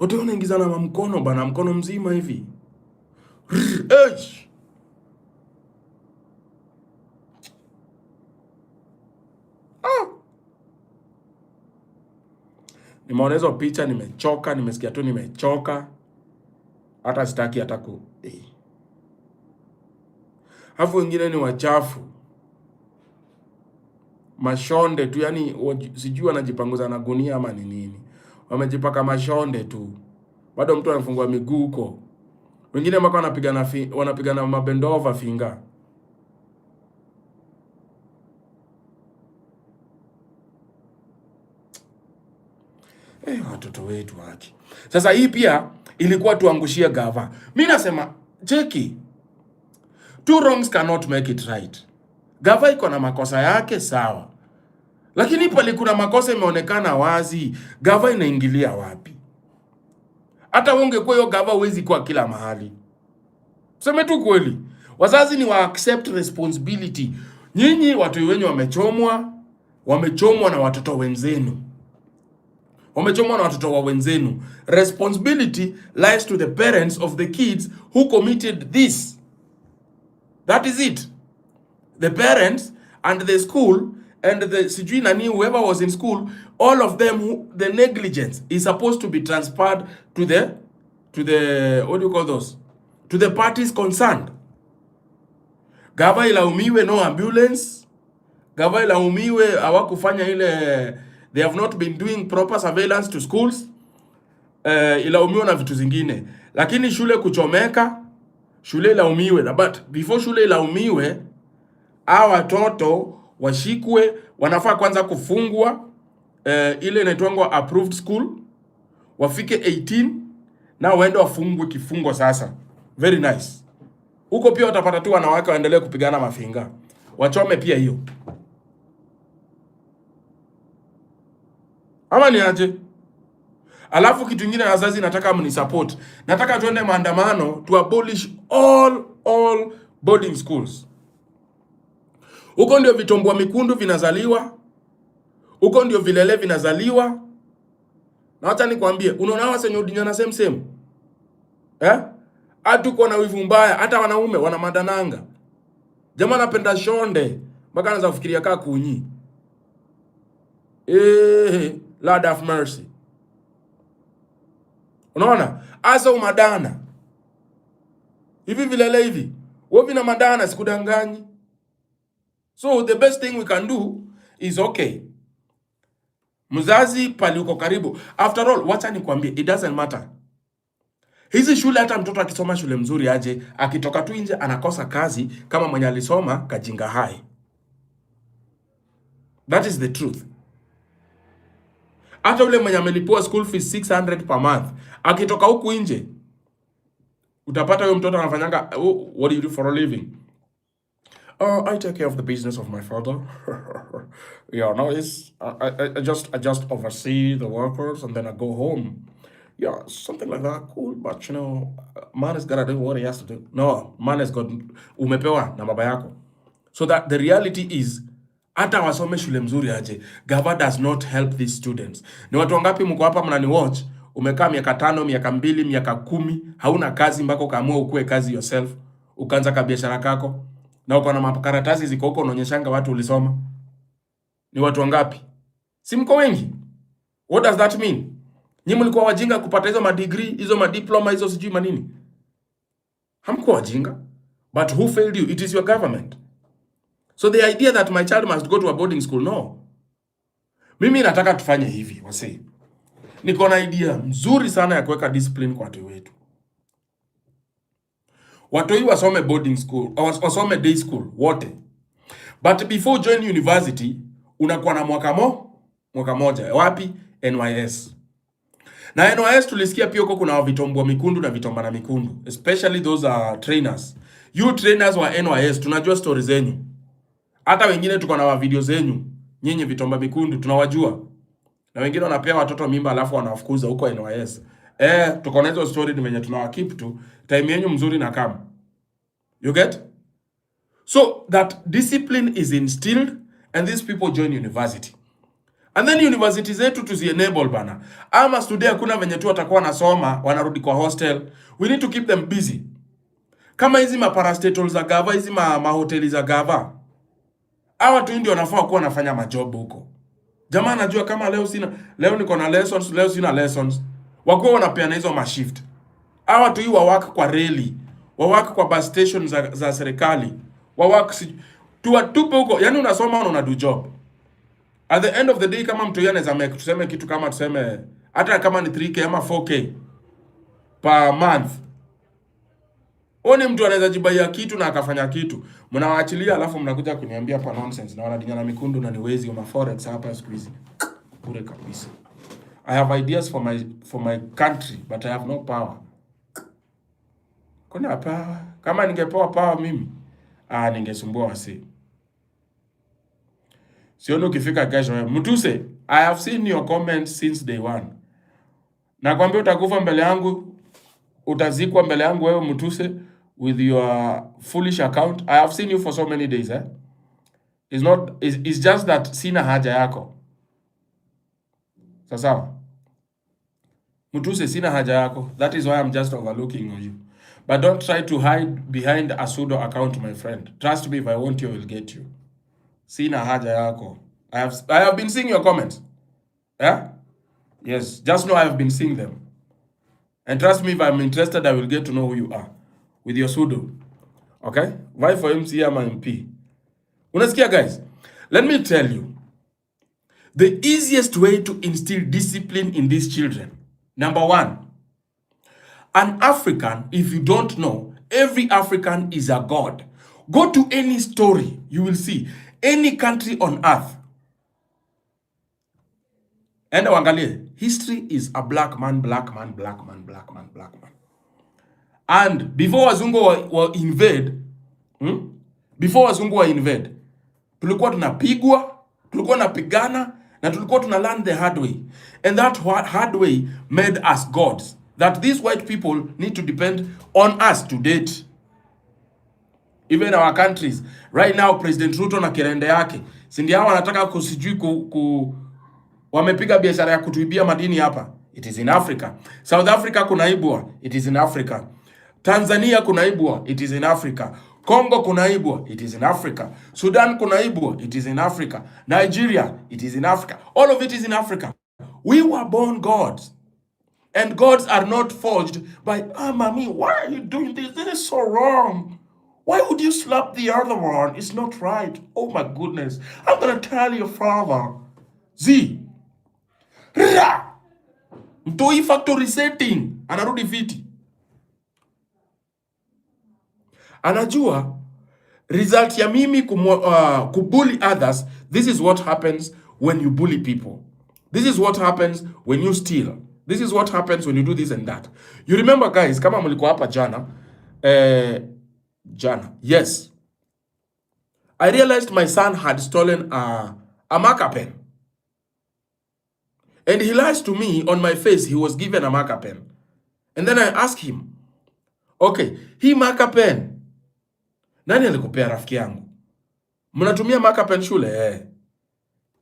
Wote wanaingizana na mkono bana, mkono mzima hivi. Nimeona hizo picha, nimechoka, nimesikia tu nimechoka. Hata sitaki hata ku. Hafu wengine ni wachafu. Mashonde tu, yani sijui wanajipanguza na gunia ama ni nini. Wamejipaka mashonde tu. Bado mtu anafungua miguu huko. Wengine mpaka wanapigana mabendova finga. Watoto wetu haki. Sasa hii pia ilikuwa tuangushia gava. Mimi nasema cheki. Two wrongs cannot make it right. Gava iko na makosa yake sawa. Lakini pale kuna makosa imeonekana wazi, gava inaingilia wapi? Hata ungekuwa hiyo gava huwezi kwa kila mahali. Sema tu kweli. Wazazi ni wa accept responsibility. Nyinyi watu wenyu wamechomwa na watoto wenzenu. Wamechomwa na watoto wa wenzenu. Responsibility lies to the parents of the kids who committed this. That is it. The parents and the school and the sijui nani, whoever was in school, all of them, the negligence is supposed to be transferred to the what do you call those? To the parties concerned. Gava ilaumiwe no ambulance. Gava ilaumiwe hawakufanya ile, they have not been doing proper surveillance to schools. Ilaumiwe na vitu zingine. Lakini shule kuchomeka, shule ilaumiwe. But before shule ilaumiwe, hawa watoto washikwe, wanafaa kwanza kufungwa, ile inaitwa approved school, wafike 18 na waende wafungwe kifungo sasa. Very nice. Huko pia watapata tu wanawake waendelee kupigana mafinga. Wachome pia hiyo. Ama ni aje? Alafu kitu kingine wazazi nataka mnisupport. Nataka tuende maandamano to abolish all boarding schools. Huko ndio vitombua mikundu vinazaliwa. Huko ndio vilele vinazaliwa. Na acha nikwambie, unaona hawa senyo dinyana same. Hatuko na wivu mbaya, hata wanaume wana madananga. Jamaa anapenda shonde, mpaka anaanza kufikiria kaa kunyi. Lord of mercy. Unaona? Asa umadana. Hivi vilele hivi. Wewe vina madana sikudanganyi. So the best thing we can do is okay. Mzazi pali uko karibu. After all, wacha nikwambie, it doesn't matter. Hizi shule hata mtoto akisoma shule mzuri aje, akitoka tu nje anakosa kazi kama mwenye alisoma kajinga hai. That is the truth. Hata ule mwenye amelipua school fees 600 per month, akitoka huku nje, utapata huyo mtoto anafanyanga, what do you do for a living? I take care of the business of my father. Yeah, no, I just oversee the workers and then I go home. Yeah, something like that, cool, but you know, man has got to do what he has to do. No, man has got, umepewa na baba yako. So that the reality is, hata wasome shule mzuri aje, Gava does not help these students. Ni watu wangapi mko hapa mnani watch, umekaa miaka 5, miaka 2, miaka 10, hauna kazi mpaka ukaamua ukue kazi yourself, ukaanza ka biashara kako, na uko na makaratasi ziko huko unaonyeshanga watu ulisoma. Ni watu wangapi? Si mko wengi? What does that mean? Nyinyi mlikuwa wajinga kupata hizo madegree, hizo madiploma, hizo sijui manini. Hamkuwa wajinga. But who failed you? It is your government. So the idea that my child must go to a boarding school, no. Mimi nataka tufanye hivi, wase. Niko na idea mzuri sana ya kuweka discipline kwa watu wetu. Watu wasome boarding school, wasome day school, wote. But before join university, unakuwa na mwaka moja. Wapi? NYS. Na NYS tulisikia pia huko kuna vitombwa mikundu na vitombana mikundu, especially those are trainers. You trainers wa NYS tunajua stories zenyu. Hata wengine tuko na video zenyu. Nyinyi vitomba mikundu tunawajua. Na wengine wanapea watoto mimba alafu wanawafukuza huko NYS. Tuko na hizo story ni venye tunawakeep tu. Time yenu mzuri na kama. You get? So that discipline is instilled and these people join university. And then university zetu tuzi-enable bana. Ama student hakuna venye tu watakuwa nasoma, wanarudi kwa hostel. We need to keep them busy. Kama hizi maparastatal za Gava, hizi mahoteli za Gava, hawa tu ndio wanafaa kuwa nafanya majob huko. Jamaa najua kama leo niko na lessons, leo sina lessons. Wakuwa wanapeana hizo mashift. Hawa tu hii wawaka kwa reli, wawaka kwa bus station za serikali, wawaka tuwatupe huko. Yani unasoma una do job. At the end of the day, kama mtu anaweza make tuseme kitu kama tuseme hata kama ni 3K ama 4K per month. Oni mtu anaweza jibaia kitu na akafanya kitu. Mnawaachilia alafu mnakuja kuniambia hapa nonsense na wanadinyana mikundu na niwezi wa forex hapa siku hizi. Bure kabisa. I have ideas for my country but I have no power. Kuna power? Kama ningepewa power mimi, ningesumbua wasi. Sioni ukifika kesho wewe. Mtuse, I have seen your comments since day one. Nakwambia utakufa mbele yangu, utazikwa mbele yangu wewe Mtuse with your foolish account. I have seen you for so many days, It's just that sina haja yako. Sasa Mtuse sina haja yako. That is why I'm just overlooking on you. But don't try to hide behind a pseudo account, my friend. Trust me, if I want you, I will get you. Sina haja yako. I have been seeing your comments. Yeah? Yes, just know I have been seeing them. And trust me, if I'm interested, I will get to know who you are. With your pseudo. Okay? Why for MC ama MP? Unasikia guys? Let me tell you. The easiest way to instill discipline in these children. Number 1. An African, if you don't know, every African is a god. Go to any story, you will see. Any country on earth. Enda wangalie. History is a black man, black man, black man, black man, black man. And before wazungu were invade, before wazungu were invade, tulikuwa tunapigwa, tulikuwa napigana, na tulikuwa tuna learn the hard way. And that hard way made us gods. That these white people need to depend on us to date. Even our countries. Right now, President Ruto na kirende yake. Sindi hao wanataka kusijui wamepiga biashara ya kutuibia madini hapa. It is in Africa. South Africa kunaibwa. It is in Africa. Tanzania kunaibwa. It is in Africa. Congo kunaibwa. It is in Africa. Sudan kunaibwa. It is in Africa. Nigeria. It is in Africa. All of it is in Africa. We were born gods. And gods are not forged by, mommy, why are you doing this? This is so wrong. Why would you slap the other one? It's not right. Oh my goodness. I'm going to tell your father. Z. Ra. Mtoi factory setting. Anarudi fiti. Anajua result ya mimi kubully others. This is what happens when you bully people. This is what happens when you steal. This is what happens when you do this and that. You remember guys, kama mlikuwa hapa jana, yes. I realized my son had stolen a marker pen. And he lies to me on my face, he was given a marker pen. And then I asked him, okay, hii marker pen, nani alikupea rafiki yangu? Mnatumia marker pen shule?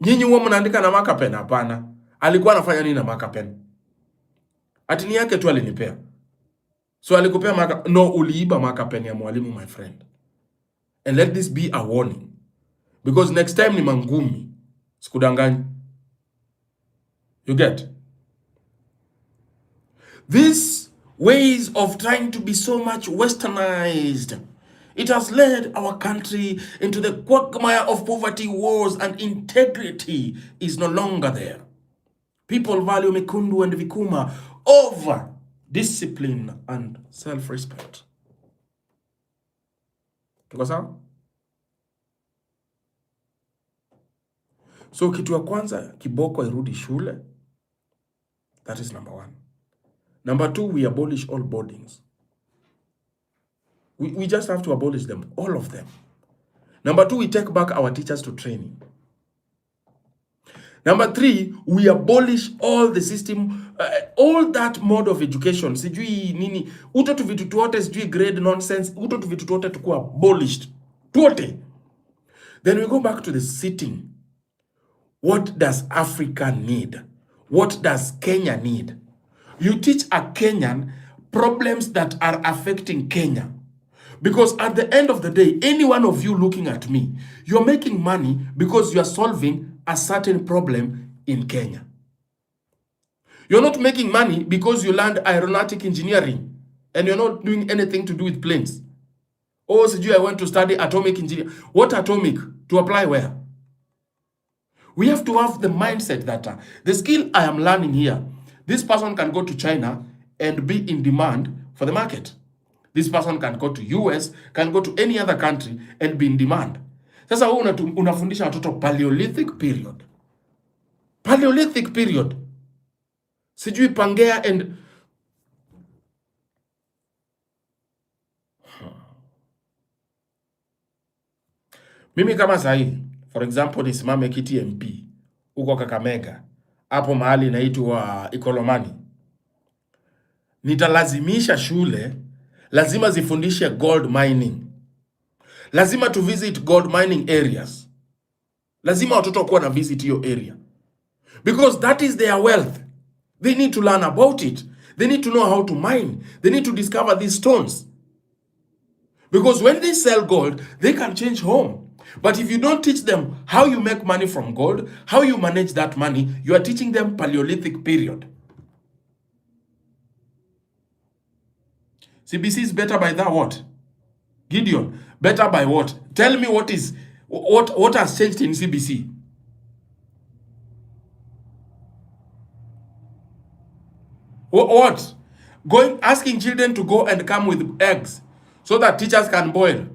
Nyinyi huwa mnaandika na marker pen? Hapana. Alikuwa anafanya nini na marker pen? Atini yake tu alinipea. So alikupea marker, no, uliiba marker pen ya mwalimu, my friend. And let this be a warning. Because next time ni mangumi. Sikudanganyi. You get? These ways of trying to be so much westernized, it has led our country into the quagmire of poverty, wars, and integrity is no longer there. People value Mekundu and Vikuma over discipline and self-respect. Tuko sawa? So kitu ya kwanza, kiboko irudi shule. That is number one. Number two, we abolish all boardings. We just have to abolish them, all of them. Number two, we take back our teachers to training. Number three, we abolish all the system, all that mode of education. Sijui nini, uto tu vitu tuote, sijui grade nonsense, uto tu vitu tuote tukuwa abolished. Tuote. Then we go back to the sitting. What does Africa need? What does Kenya need? You teach a Kenyan problems that are affecting Kenya. Because at the end of the day, any one of you looking at me, you're making money because you're solving a certain problem in Kenya. You're not making money because you learned aeronautic engineering and you're not doing anything to do with planes. Oh, sijui, I went to study atomic engineering. What atomic? To apply where? We have to have the mindset that the skill I am learning here, this person can go to China and be in demand for the market. This person can go to US, can go to any other country and be in demand. Sasa wewe unafundisha watoto Paleolithic period. Paleolithic period. Sijui Pangea and mimi kama sahi, for example, nisimame kiti MP uko Kakamega, hapo mahali inaitwa Ikolomani. Nitalazimisha shule lazima zifundishe gold mining. Lazima to visit gold mining areas. Lazima watoto kuwa na visit hiyo area. Because that is their wealth. They need to learn about it. They need to know how to mine. They need to discover these stones. Because when they sell gold, they can change home. But if you don't teach them how you make money from gold, how you manage that money, you are teaching them Paleolithic period. CBC is better by that what? Gideon, better by what? Tell me what has changed in CBC? What? Asking children to go and come with eggs so that teachers can boil.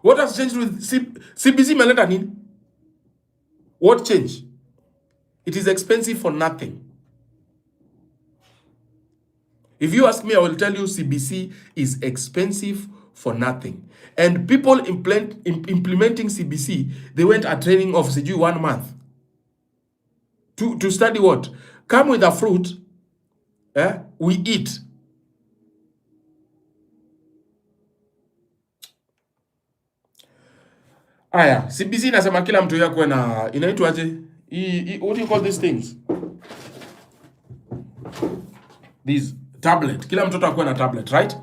What has changed with CBC meleta nini? What changed? It is expensive for nothing. If you ask me, I will tell you CBC is expensive for nothing. And people implementing CBC, they went a training of 1 month. To study what? Come with a fruit, we eat. Aya, CBC inasema kila mtu yako na inaitwaje? What do you call these things? These tablet. Kila mtoto akuwe na tablet, right?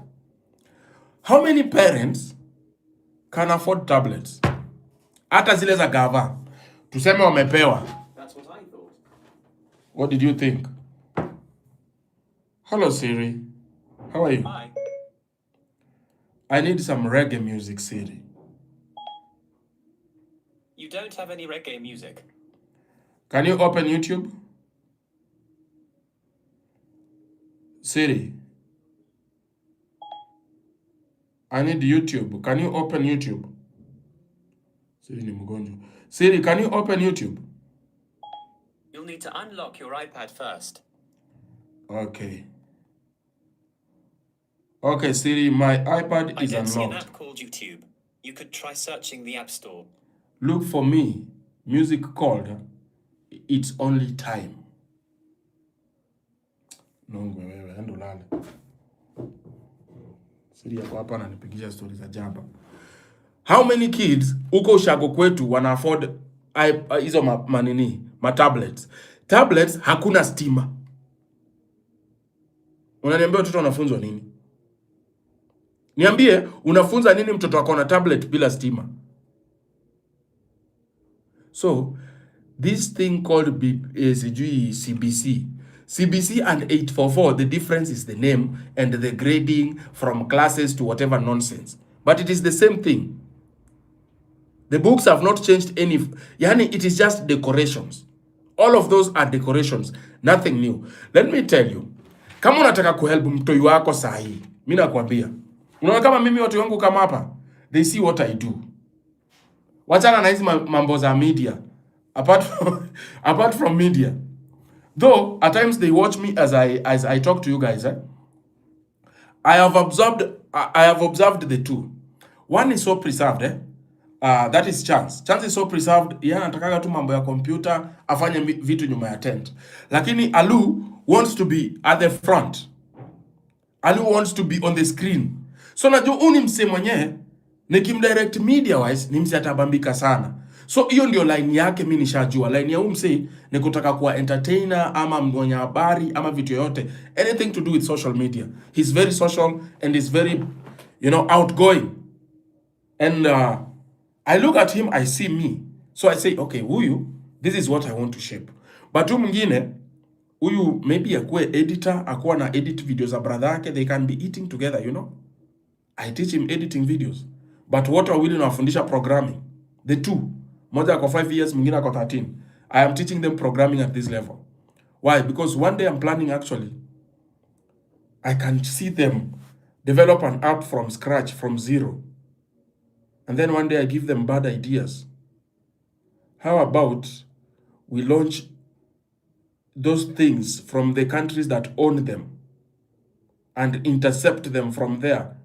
How many parents can afford tablets? Hata zile za gava. Tuseme wamepewa. That's what I thought. What did you think? Hello Siri. How are you? Hi. I need some reggae music, Siri. You don't have any reggae music. Can you open YouTube? Siri. I need YouTube. Can you open YouTube? Siri ni mgonjwa. Siri, can you open YouTube? You'll need to unlock your iPad first. Okay. Okay, Siri, my iPad is I can see an unlocked. app called YouTube. You could try searching the App Store. Look for me. Music called It's Only Time. Nongwe wewe, endo lale. Siri yako hapa ananipigisha stories za jamba. How many kids uko ushago kwetu wana afford hizo ma tablets? Tablets hakuna stima. Unaniambia watoto wanafunzwa nini? Niambie unafunza nini mtoto wako na tablet bila stima? So, this thing called CBC. CBC and 844, the difference is the name and the grading from classes to whatever nonsense. But it is the same thing. The books have not changed any. Yani, it is just decorations. All of those are decorations. Nothing new. Let me tell you. Kama unataka kuhelp mtoi wako sahi, mimi nakwambia. Unaona kama mimi watu wangu kama hapa, they see what I do. Wachana na hizi mambo za media. Apart from media. Though at times they watch me as I talk to you guys. I have observed the two. One is so preserved. That is Chance. Chance is so preserved. Yeye anatakaga tu mambo ya computer, afanye vitu nyuma ya tent. Lakini Alu wants to be at the front. Alu wants to be on the screen. So najua uni mse mwenyewe nikimdirect media wise ni mse atabambika sana. So hiyo ndio line yake, mimi nishajua. Line ya umse ni kutaka kuwa entertainer ama mwenye habari ama vitu yote, anything to do with social media. He's very social and is very, outgoing. And I look at him, I see me. So I say, okay, huyu, this is what I want to shape. But mwingine, huyu maybe akuwe editor, akuwa na edit videos za brother yake, they can be eating together, I teach him editing videos. But what are willing wafundisha programming? The two. Moja ako 5 years, mwingine ako 13. I am teaching them programming at this level. Why? Because one day I'm planning actually, I can see them develop an app from scratch, from zero. And then one day I give them bad ideas. How about we launch those things from the countries that own them and intercept them from there?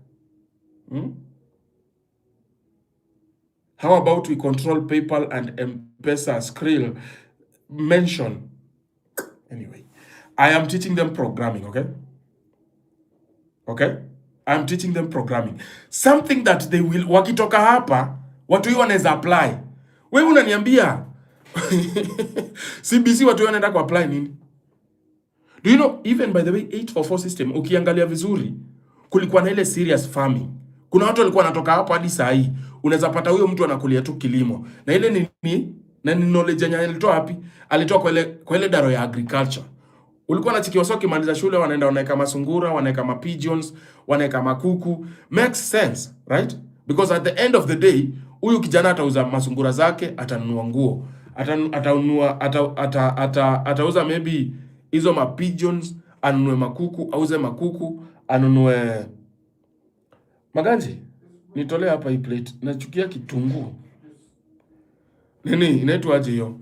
How about we control PayPal and M-Pesa, Skrill, mention? Anyway, I am teaching them programming, okay? Okay? I am teaching them programming. Something that they will, wakitoka hapa, watu hiyo wanaweza apply. Wewe unaniambia, CBC watu hiyo wanaenda ku-apply nini? Do you know, even by the way, 844 system, ukiangalia vizuri, kulikuwa na ile serious farming. Kuna watu walikuwa wanatoka hapo hadi saa hii. Unaweza pata huyo mtu anakulia tu kilimo. Na ile ni knowledge yenye alitoa wapi? Alitoa kwa ile daro ya agriculture. Ulikuwa unachikiwa sio kimaliza shule wanaenda wanaeka masungura, wanaeka pigeons, wanaeka makuku. Makes sense, right? Because at the end of the day, huyu kijana atauza masungura zake, atanunua nguo. Atauza maybe hizo pigeons, anunue makuku, auze makuku, anunue Maganji, nitolea hapa hii plate. Nachukia kitunguu. Nini, inaitwa aje hiyo?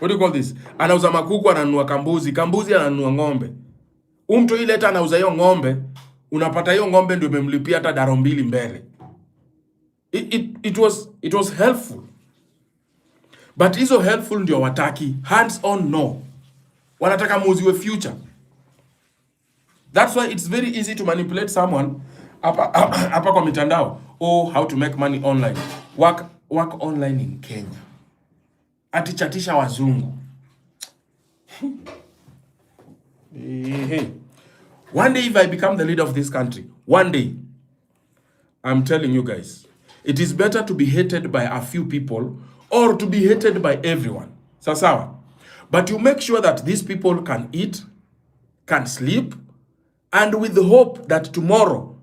what do you call this? Anauza makuku, ananunua kambuzi, kambuzi ananunua ng'ombe. Mtu ile hata anauza hiyo ng'ombe, unapata hiyo ng'ombe ndio imemlipia hata daro mbili mbele. It was helpful. But hizo helpful ndio wataki, hands on no. Wanataka muuziwe future. That's why it's very easy to manipulate someone hapa kwa mitandao. Oh, how to make money online. Work online in Kenya. Atichatisha wazungu. Hey. One day if I become the leader of this country, one day, I'm telling you guys, it is better to be hated by a few people or to be hated by everyone. Sawa. But you make sure that these people can eat, can sleep, and with the hope that tomorrow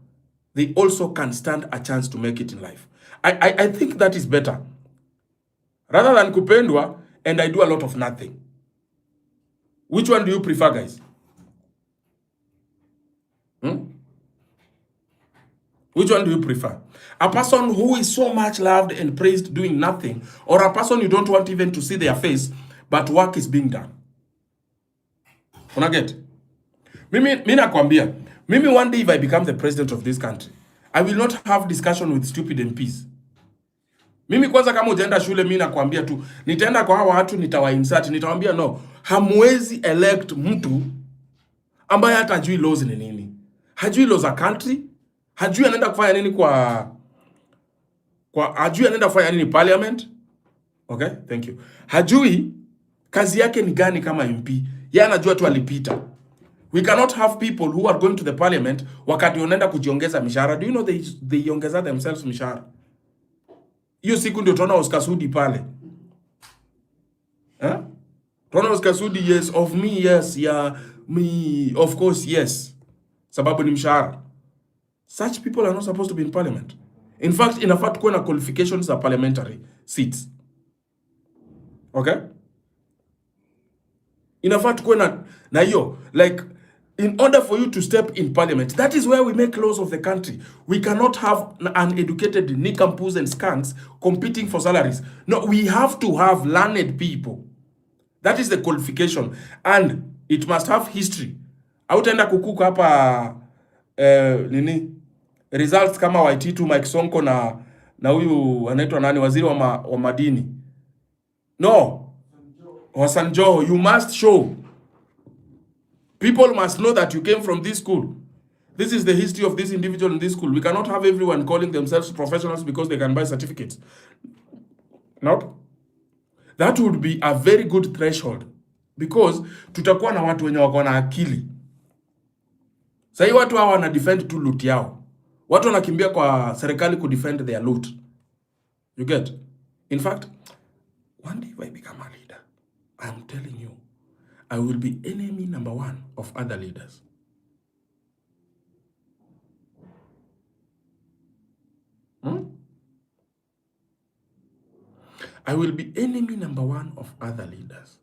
they also can stand a chance to make it in life. I think that is better. Rather than kupendwa and I do a lot of nothing. Which one do you prefer, guys? Which one do you prefer? A person who is so much loved and praised doing nothing, or a person you don't want even to see their face, but work is being done? Unaget? Mimi nakwambia, mimi one day if I become the president of this country, I will not have discussion with stupid MPs. Mimi kwanza kama ujaenda shule, mimi nakwambia tu, nitaenda kwa hawa watu nitawainsert, nitawaambia no, hamwezi elect mtu ambaye hata hajui laws ni nini. Hajui laws za country, hajui anaenda kufanya nini hajui anaenda kufanya nini parliament. Okay, thank you. Hajui kazi yake ni gani kama MP. Yeye anajua tu alipita. We cannot have people who are going to the parliament wakati wanaenda kujiongeza mishahara. Do you know they ongeza themselves mishahara? Hiyo siku ndio tunaona Oscar Sudi pale. Tunaona Oscar Sudi, yes, of me, yes, yeah, me, of course, yes. Sababu ni mshahara. Such people are not supposed to be in parliament. In fact, inafaa tukuwe na qualifications za parliamentary seats. Okay? Inafaa tukuwe na hiyo, like, in order for you to step in parliament, that is where we make laws of the country. We cannot have uneducated nincompoos and skunks competing for salaries. No, we have to have learned people. That is the qualification. And it must have history. Hautaenda kukuka hapa results kama 𝐼𝐶𝐢𝐿𝐼𝐶 𝐼𝐶𝐻 na huyu anaitwa nani, waziri wa madini. No. 𝐻𝐶𝐻, you must show. People must know that you came from this school. This is the history of this individual in this school. We cannot have everyone calling themselves professionals because they can buy certificates. Nope. That would be a very good threshold. Because tutakuwa na watu wenye wako na akili. Sasa watu hawa wana defend tu loot yao. Watu wanakimbia kwa serikali ku defend their loot. You get? In fact, one day if I become a leader, I'm telling you, I will be enemy number one of other leaders. I will be enemy number one of other leaders.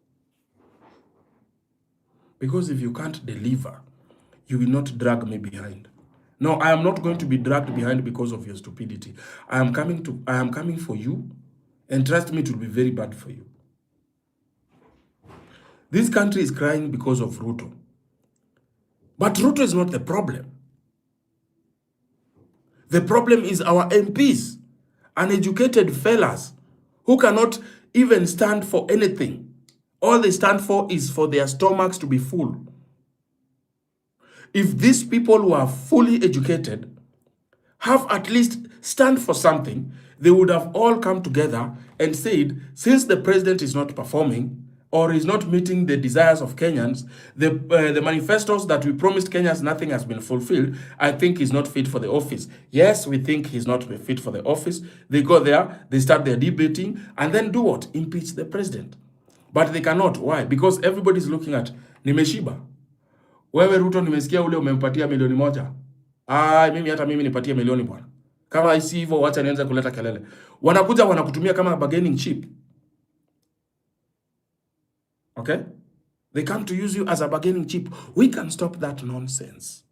Because if you can't deliver, you will not drag me behind. No, I am not going to be dragged behind because of your stupidity. I am coming for you, and trust me, it will be very bad for you. This country is crying because of Ruto. But Ruto is not the problem. The problem is our MPs, uneducated fellas, who cannot even stand for anything. All they stand for is for their stomachs to be full. If these people who are fully educated have at least stand for something, they would have all come together and said, since the president is not performing or is not meeting the desires of Kenyans, the manifestos that we promised Kenyans, nothing has been fulfilled. I think he's not fit for the office. Yes, we think he's not fit for the office. They go there, they start their debating, and then do what? Impeach the president. But they cannot. Why? Because everybody's looking at nimeshiba. Wewe Ruto nimesikia ule umempatia milioni moja. Mimi hata mimi nipatie milioni bwana. Kama isi hivyo wacha nianze kuleta kelele. Wanakuja wanakutumia kama bargaining chip. Okay? They come to use you as a bargaining chip. We can stop that nonsense.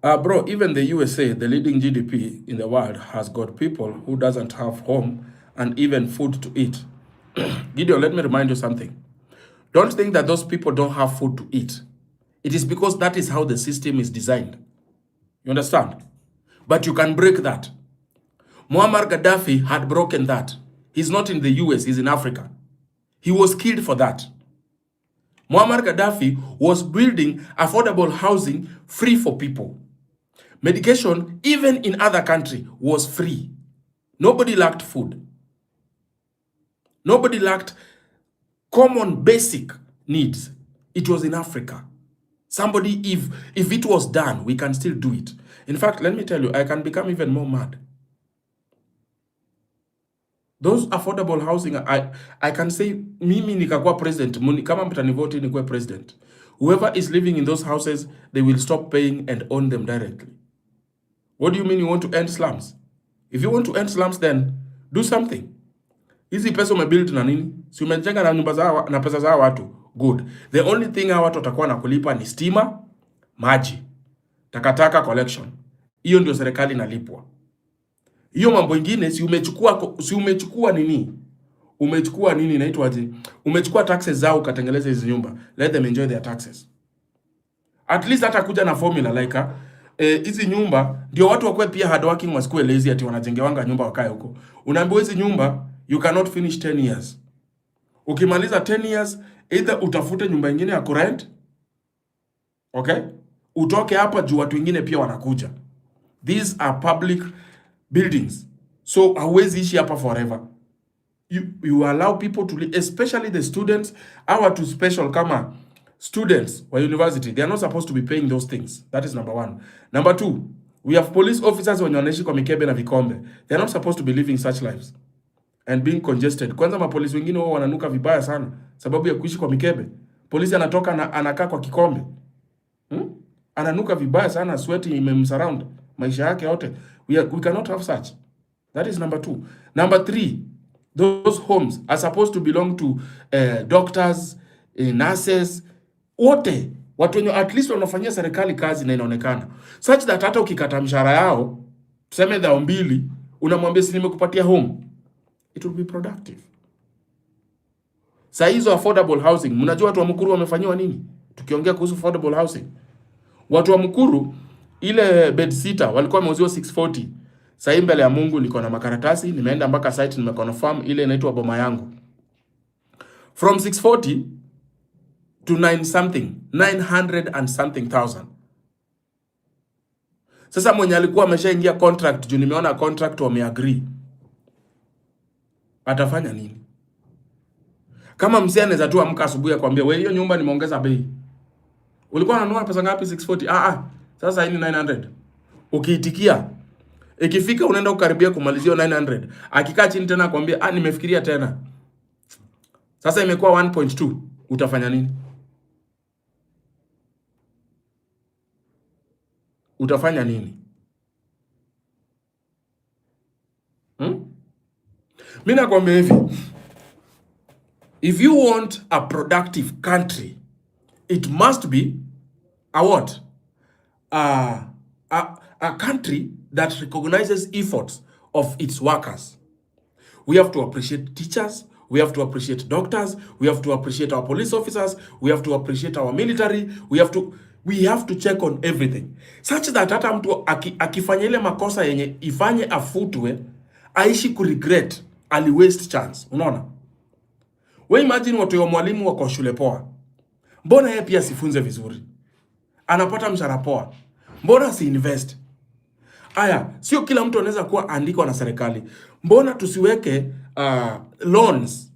Bro, even the USA, the leading GDP in the world, has got people who doesn't have home and even food to eat. Gideon, let me remind you something. Don't think that those people don't have food to eat. It is because that is how the system is designed. You understand? But you can break that. Muammar Gaddafi had broken that. He's not in the US, he's in Africa. He was killed for that. Muammar Gaddafi was building affordable housing free for people. Medication, even in other countries, was free. Nobody lacked food. Nobody lacked common basic needs. It was in Africa. Somebody, if it was done, we can still do it. In fact, let me tell you, I can become even more mad. Those affordable housing, I can say, mimi nikakuwa president, kama mtanivoti nikuwe president. Whoever is living in those houses, they will stop paying and own them directly. What do you mean you want to end slums? If you want to end slums, then do something. Hizi pesa umebuild na nini? Si umejenga na nyumba zao na pesa za watu. Good. The only thing hawa watu watakuwa na kulipa ni stima, maji, takataka collection. Hiyo ndio serikali inalipwa. Hiyo mambo ingine si umechukua nini? Umechukua nini inaitwa aje? Umechukua taxes zao ukatengeleza hizo nyumba. Let them enjoy their taxes. At least hata kuja na formula like hizi nyumba ndio watu wakwe pia hard working, wasikuwe lazy ati wanajengewanga nyumba wakae huko. Unaambiwa hizi nyumba you cannot finish 10 years. Ukimaliza 10 years either utafute nyumba nyingine ya kurent. Okay? Utoke hapa juu watu wengine pia wanakuja. These are public buildings. So hauwezi ishi hapa forever. You allow people to live, especially the students. Our two special kama students wa university, they are not supposed to be paying those things. That is number one. Number two, we have police officers wenye wanaishi kwa mikebe na vikombe. They are not supposed to be living such lives and being congested. Kwanza mapolisi wengine wao wananuka vibaya sana sababu ya kuishi kwa mikebe. Polisi anatoka na anakaa kwa kikombe. Ananuka vibaya sana, sweat imemsurround maisha yake yote. We cannot have such. That is number two. Number three, those homes are supposed to belong to doctors, nurses, wote watu wenye at least wanafanyia serikali kazi na inaonekana such that hata ukikata mshahara yao tuseme dhao mbili unamwambia si nimekupatia home, it will be productive. Sasa hizo affordable housing, mnajua watu wa Mukuru wamefanywa nini? Tukiongea kuhusu affordable housing, watu wa Mukuru ile bed sitter walikuwa wameuziwa 640. Sasa mbele ya Mungu niko na makaratasi, nimeenda mpaka site nimeconfirm ile inaitwa boma yangu. From 640 to 900 and something thousand. Sasa mwenye alikuwa ameshaingia contract, juu nimeona contract wameagree, atafanya nini? Kama mzee anaweza tu amka asubuhi akwambia wewe hiyo nyumba nimeongeza bei. Ulikuwa unanunua pesa ngapi 640? Sasa hii ni 900. Ukiitikia, ikifika unaenda kukaribia kumalizia 900. Akikaa chini tena akwambia nimefikiria tena. Sasa imekuwa 1.2. Utafanya nini? Utafanya nini? Mimi nakwambia hivi, if you want a productive country, it must be a what? A country that recognizes efforts of its workers. We have to appreciate teachers, we have to appreciate doctors, we have to appreciate our police officers, we have to appreciate our military, we have to check on everything. Such that hata mtu akifanya ile makosa yenye ifanye afutwe, aishi ku regret, ali waste chance. Unaona? We imagine watu wa mwalimu wako shule poa. Mbona yeye pia sifunze vizuri? Anapata mshahara poa. Mbona si invest? Aya, sio kila mtu anaweza kuwa andikwa na serikali. Mbona tusiweke loans?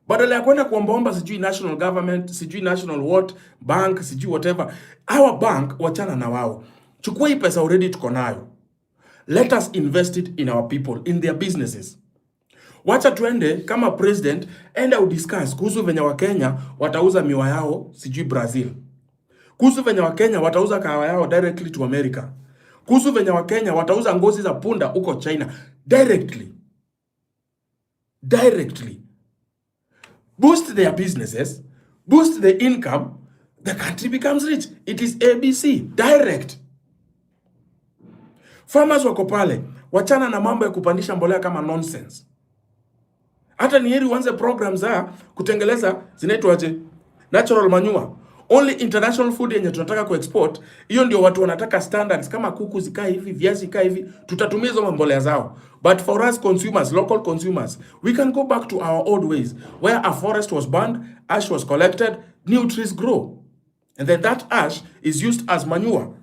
Badala ya kwenda kuombaomba sijui national government, sijui national what, bank, sijui whatever. Our bank, wachana na wao. Chukua hii pesa already tuko nayo. Let us invest it in our people, in their businesses. Wacha tuende kama president, enda udiscuss kuhusu venye wa Kenya watauza miwa yao sijui Brazil. Kuhusu venye wa Kenya watauza kahawa yao directly to America. Kuhusu venye wa Kenya watauza ngozi za punda huko China directly. Boost their businesses, boost the income, the country becomes rich. It is ABC, direct. Farmers wako pale, wachana na mambo ya kupandisha mbolea kama nonsense. Hata ni heri uanze program za kutengeleza zinaitwaje? Natural manure. Only international food yenye tunataka kuexport, hiyo ndio watu wanataka standards kama kuku zikae hivi, viazi zikae hivi, tutatumia hizo mbolea zao. But for us consumers, local consumers, we can go back to our old ways where a forest was burned, ash was collected, new trees grow. And then that ash is used as manure.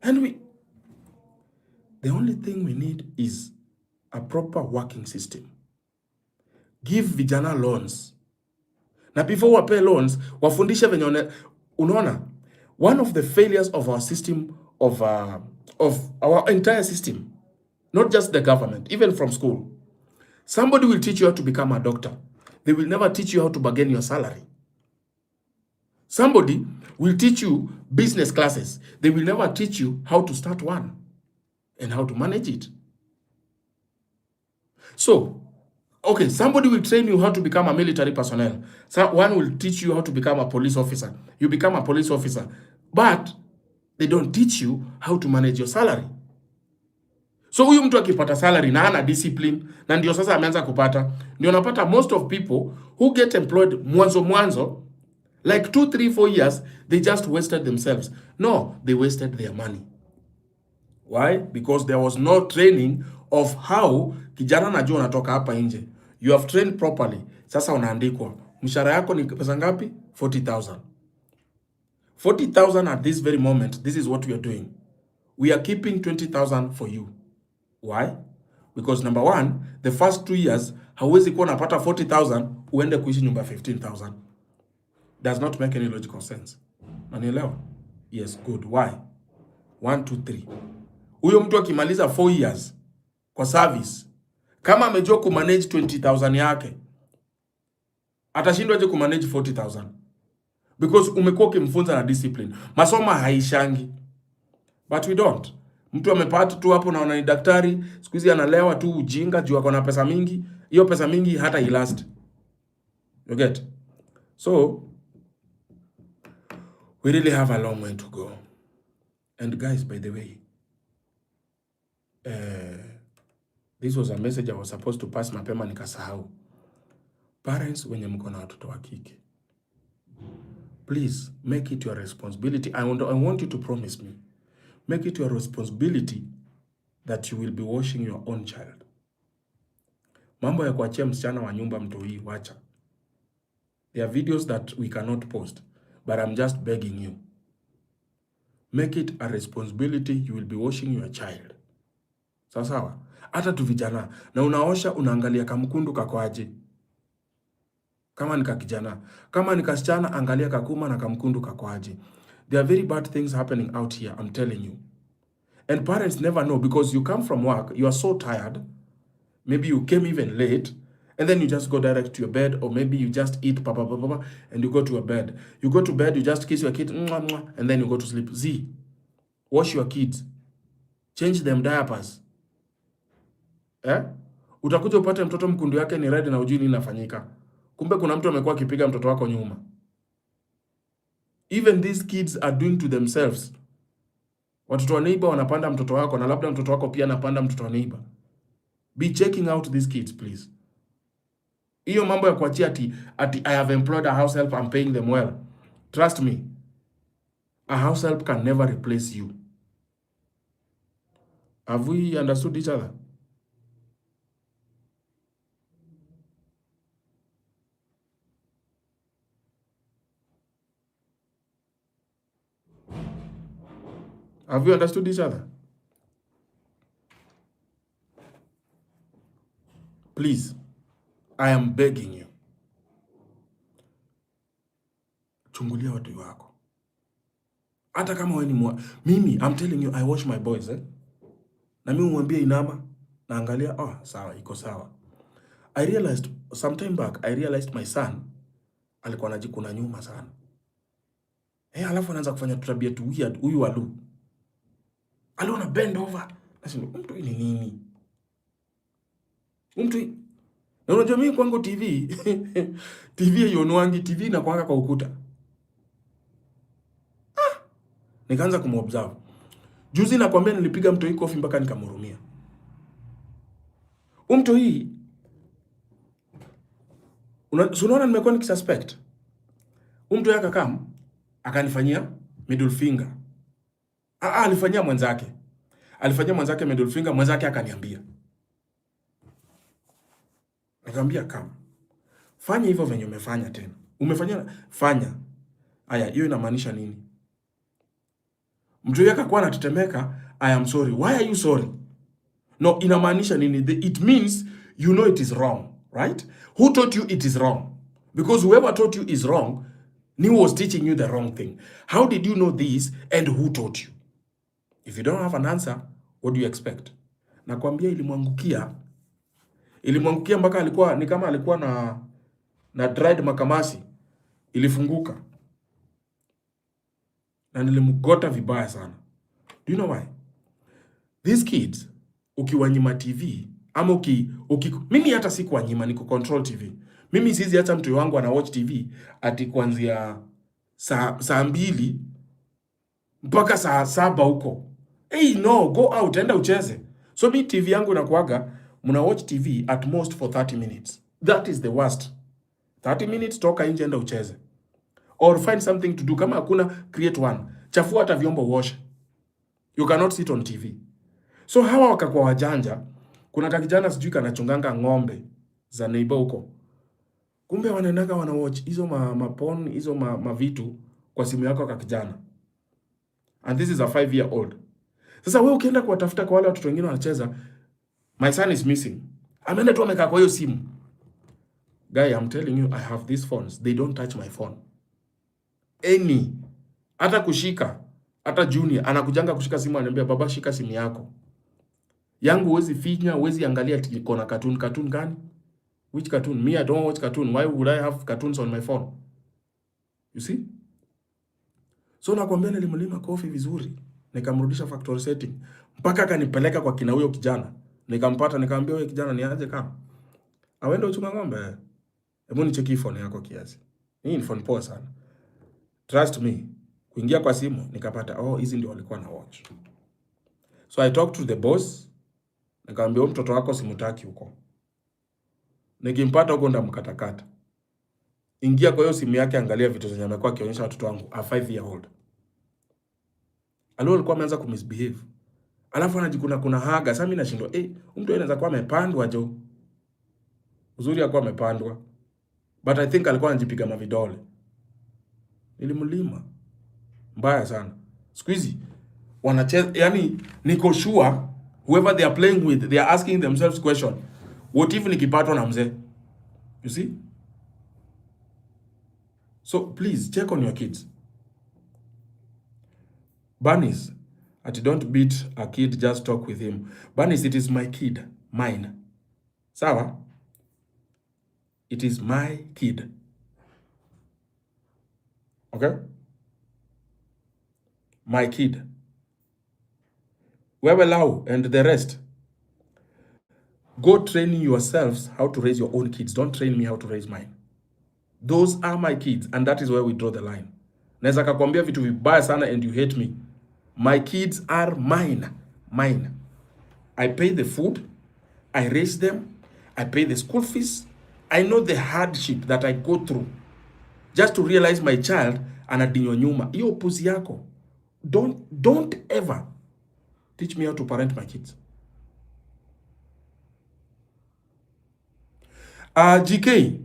And the only thing we need is a proper working system. Give vijana loans. Na before wape loans, wafundishe venye unaona. One of the failures of our system, of our entire system, not just the government, even from school. Somebody will teach you how to become a doctor. They will never teach you how to bargain your salary. Somebody will teach you business classes. They will never teach you how to start one and how to manage it. So, okay, somebody will train you how to become a military personnel. So one will teach you how to become a police officer. You become a police officer. But they don't teach you how to manage your salary. So huyu mtu akipata salary na hana discipline, na ndio sasa ameanza kupata. Ndio napata most of people who get employed mwanzo, like 2, 3, 4 years, they just wasted themselves. No, they wasted their money. Why? Because there was no training of how kijana najua unatoka hapa nje. You have trained properly. Sasa unaandikwa. Mshahara yako ni pesa ngapi? 40,000. 40,000 at this very moment. This is what we are doing. We are keeping 20,000 for you. Why? Because number one, the first 2 years, hauwezi kuwa unapata 40,000 uende kuishi nyumba 15,000. Does not make any logical sense. Unanielewa? Yes, good. Why? 1, 2, 3. Huyo mtu akimaliza 4 years kwa service, kama amejua kumanage 20,000 yake, atashindwaje kumanage 40,000? Because umekuwa ukimfunza na discipline. Masoma haishangi. But we don't. Mtu amepata tu hapo na ni daktari, siku hizi analewa tu ujinga juu ako na pesa mingi. Hiyo pesa mingi hata ilast. You get? So we really have a long way to go. And guys, by the way, this was a message I was supposed to pass mapema nikasahau. Parents wenye mko na watoto wa kike, please make it your responsibility. I want you to promise me. Make it your responsibility that you will be washing your own child. Mambo ya kuachia msichana wa nyumba mtoi, wacha. There are videos that we cannot post, but I'm just begging you. Make it a responsibility. You will be washing your child. Sawa? Hata tu vijana. Na unaosha unaangalia kamkundu kakwaje. Kama ni kakijana. Kama ni kasichana angalia kakuma na kamkundu kakwaje. There are very bad things happening out here, I'm telling you. And parents never know because you come from work, you are so tired. Maybe you came even late, and then you just go direct to your bed, or maybe you just eat, and you go to your bed. You go to bed, you just kiss your kid, and then you go to sleep. Wash your kids. Change them diapers. Utakuja upate mtoto mkundu yake ni red na ujui nini inafanyika. Kumbe kuna mtu amekuwa akipiga mtoto wako nyuma. Even these kids are doing to themselves. Watoto wa neighbor wanapanda mtoto wako na labda mtoto wako pia anapanda mtoto wa neighbor. Be checking out these kids, please. Hiyo mambo ya kuachia ati I have employed a house help, I'm paying them well. Trust me. A house help can never replace you. Have we understood each other? Have you understood each other? Please, I am begging you. Chungulia watu wako. Hata kama wewe ni mimi, I'm telling you, I watch my boys, na mimi umwambie inama, naangalia, sawa, iko sawa. I realized, sometime back, my son, alikuwa anajikuna nyuma sana. Alafu anaanza kufanya tabia tu weird, huyu Alu. Aliona bend over. Nasema mtu ni nini? Mtu na unajua mimi kwangu TV TV yonwangi TV inakuanga kwa ukuta. Nikaanza kumobserve. Juzi nakwambia nilipiga mtoi kofi mpaka nikamhurumia. Mtoi unaona nimekuwa nikisuspect. Mtoi akakam akanifanyia middle finger. Alifanyia mwenzake. Alifanyia mwenzake middle finger, mwenzake akaniambia. Nikamwambia kama fanya hivyo venye umefanya tena. Umefanya fanya. Aya, hiyo inamaanisha nini? Mtoi akakuwa anatetemeka, I am sorry. Why are you sorry? No, inamaanisha nini? It means you know it is wrong, right? Who taught you it is wrong? Because whoever taught you is wrong, he was teaching you the wrong thing. How did you know this and who taught you? If you don't have an answer, what do you expect? Nakwambia ilimwangukia mpaka alikuwa ni kama alikuwa na dried makamasi ilifunguka. Na nilimgota vibaya sana. Do you know why? These kids ukiwanyima TV ama mimi hata si kuwanyima, niko control TV. Mimi sizi hata mtu wangu ana watch TV ati kuanzia saa 2 mpaka saa 7 huko. Hey, no, go out, enda ucheze. So mi TV yangu inakuaga muna watch TV at most for 30 minutes. That is the worst. 30 minutes toka nje, enda ucheze. Or find something to do. Kama hakuna, create one. Chafua hata vyombo washe. You cannot sit on TV. So hawa wakakuwa wajanja. Kuna kakijana sijui kanachunganga ng'ombe za neighbor huko. Kumbe wanaendaga wana watch hizo mapon, hizo vitu kwa simu yako kakijana. And this is a 5-year-old. Sasa wewe ukienda kuwatafuta kwa wale watoto wengine wanacheza, my son is missing. Ameenda tu amekaa kwa hiyo simu. Guy, I'm telling you, I have these phones. They don't touch my phone. Hata kushika, hata Junior anakujanga kushika simu ananiambia baba shika simu yako. Yangu huwezi finya, huwezi angalia iko na cartoon gani? Which cartoon? Me, I don't watch cartoon. Why would I have cartoons on my phone? You see? So nakwambia nilimlima kofi vizuri. Nikamrudisha factory setting. Mpaka akanipeleka kwa kina huyo kijana. Nikampata, nikamwambia wewe kijana ni aje kama? Awende uchunga ng'ombe. Hebu nicheki phone yako kiasi. Hii ni phone poa sana. Trust me. Kuingia kwa simu nikapata hizi ndio walikuwa na watch. So I talked to the boss. Nikamwambia mtoto wako simutaki huko. Nikimpata huko ndamkatakata. Ingia kwa hiyo simu yake, angalia vitu zenye amekuwa akionyesha watoto wangu a 5-year-old. Alikuwa ameanza kumisbehave. Alafu anajikuna kuna haga. Sasa mimi nashindwa, mtu anaweza kuwa amepandwa jo. Uzuri alikuwa amepandwa. But I think alikuwa anajipiga mavidole. Nilimlima mbaya sana. Squeezy wanacheza, yani niko sure whoever they are playing with, they are asking themselves question, what if nikipatwa na mzee? You see? So please check on your kids. Bunnies, don't beat a kid, just talk with him. Bunnies, it is my kid, mine. Sawa? It is my kid. Okay? My kid. Wewe Lau and the rest, go train yourselves how to raise your own kids. Don't train me how to raise mine. Those are my kids, and that is where we draw the line. Naweza kakwambia vitu vibaya sana and you hate me. My kids are mine. Mine. I pay the food. I raise them. I pay the school fees. I know the hardship that I go through just to realize my child anadinywa nyuma. Hiyo puzi yako. Don't ever teach me how to parent my kids. GK,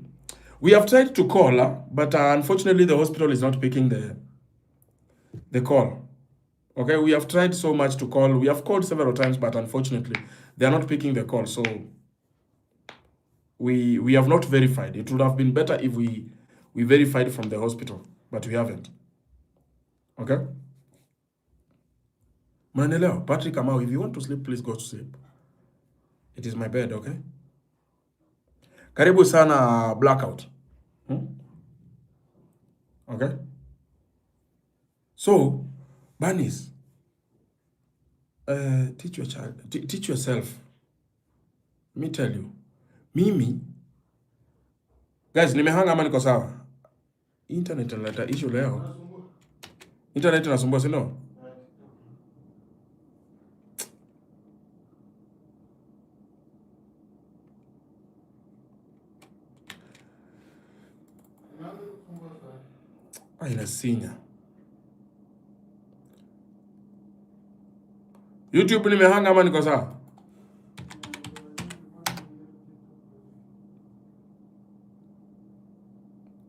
we have tried to call her, but unfortunately the hospital is not picking the call. Okay, we have tried so much to call. We have called several times, but unfortunately they are not picking the call. So we have not verified. It would have been better if we verified from the hospital, but we haven't. Okay? Maneleo, Patrick Amau, if you want to sleep, please go to sleep. It is my bed, okay? Karibu sana blackout. Okay? So, Bunnies, teach your child, teach yourself. Let me tell you. Mimi, guys, nimehanga ama niko sawa? Internet inaleta issue leo. Internet inasumbua, si no? inasinya. YouTube nimehanga ama niko sawa?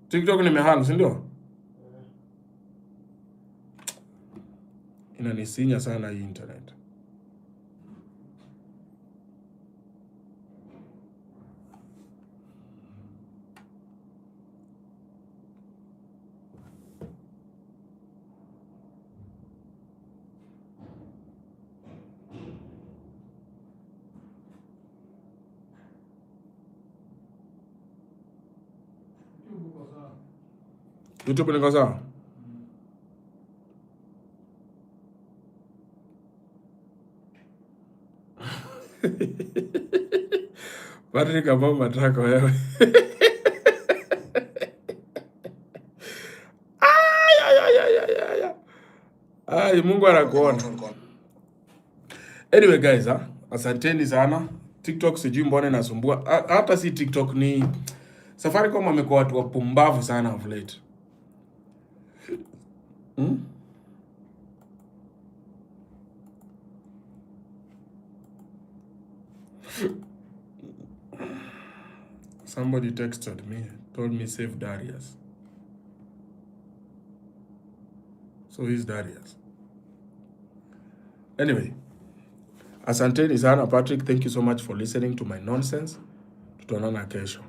TikTok nimehanga, si ndio? Inanisinya sana hii internet. YouTube niko sawa? Patrick ambao matako wewe. Ay, Mungu anakuona. Anyway guys, asanteni sana. TikTok sijui mbona inasumbua. Hata si TikTok, ni Safaricom amekuwa watu wapumbavu sana of late. Somebody texted me, told me save Darius. So he's Darius. Anyway, asanteni sana Patrick, thank you so much for listening to my nonsense. Tutaonana kesho.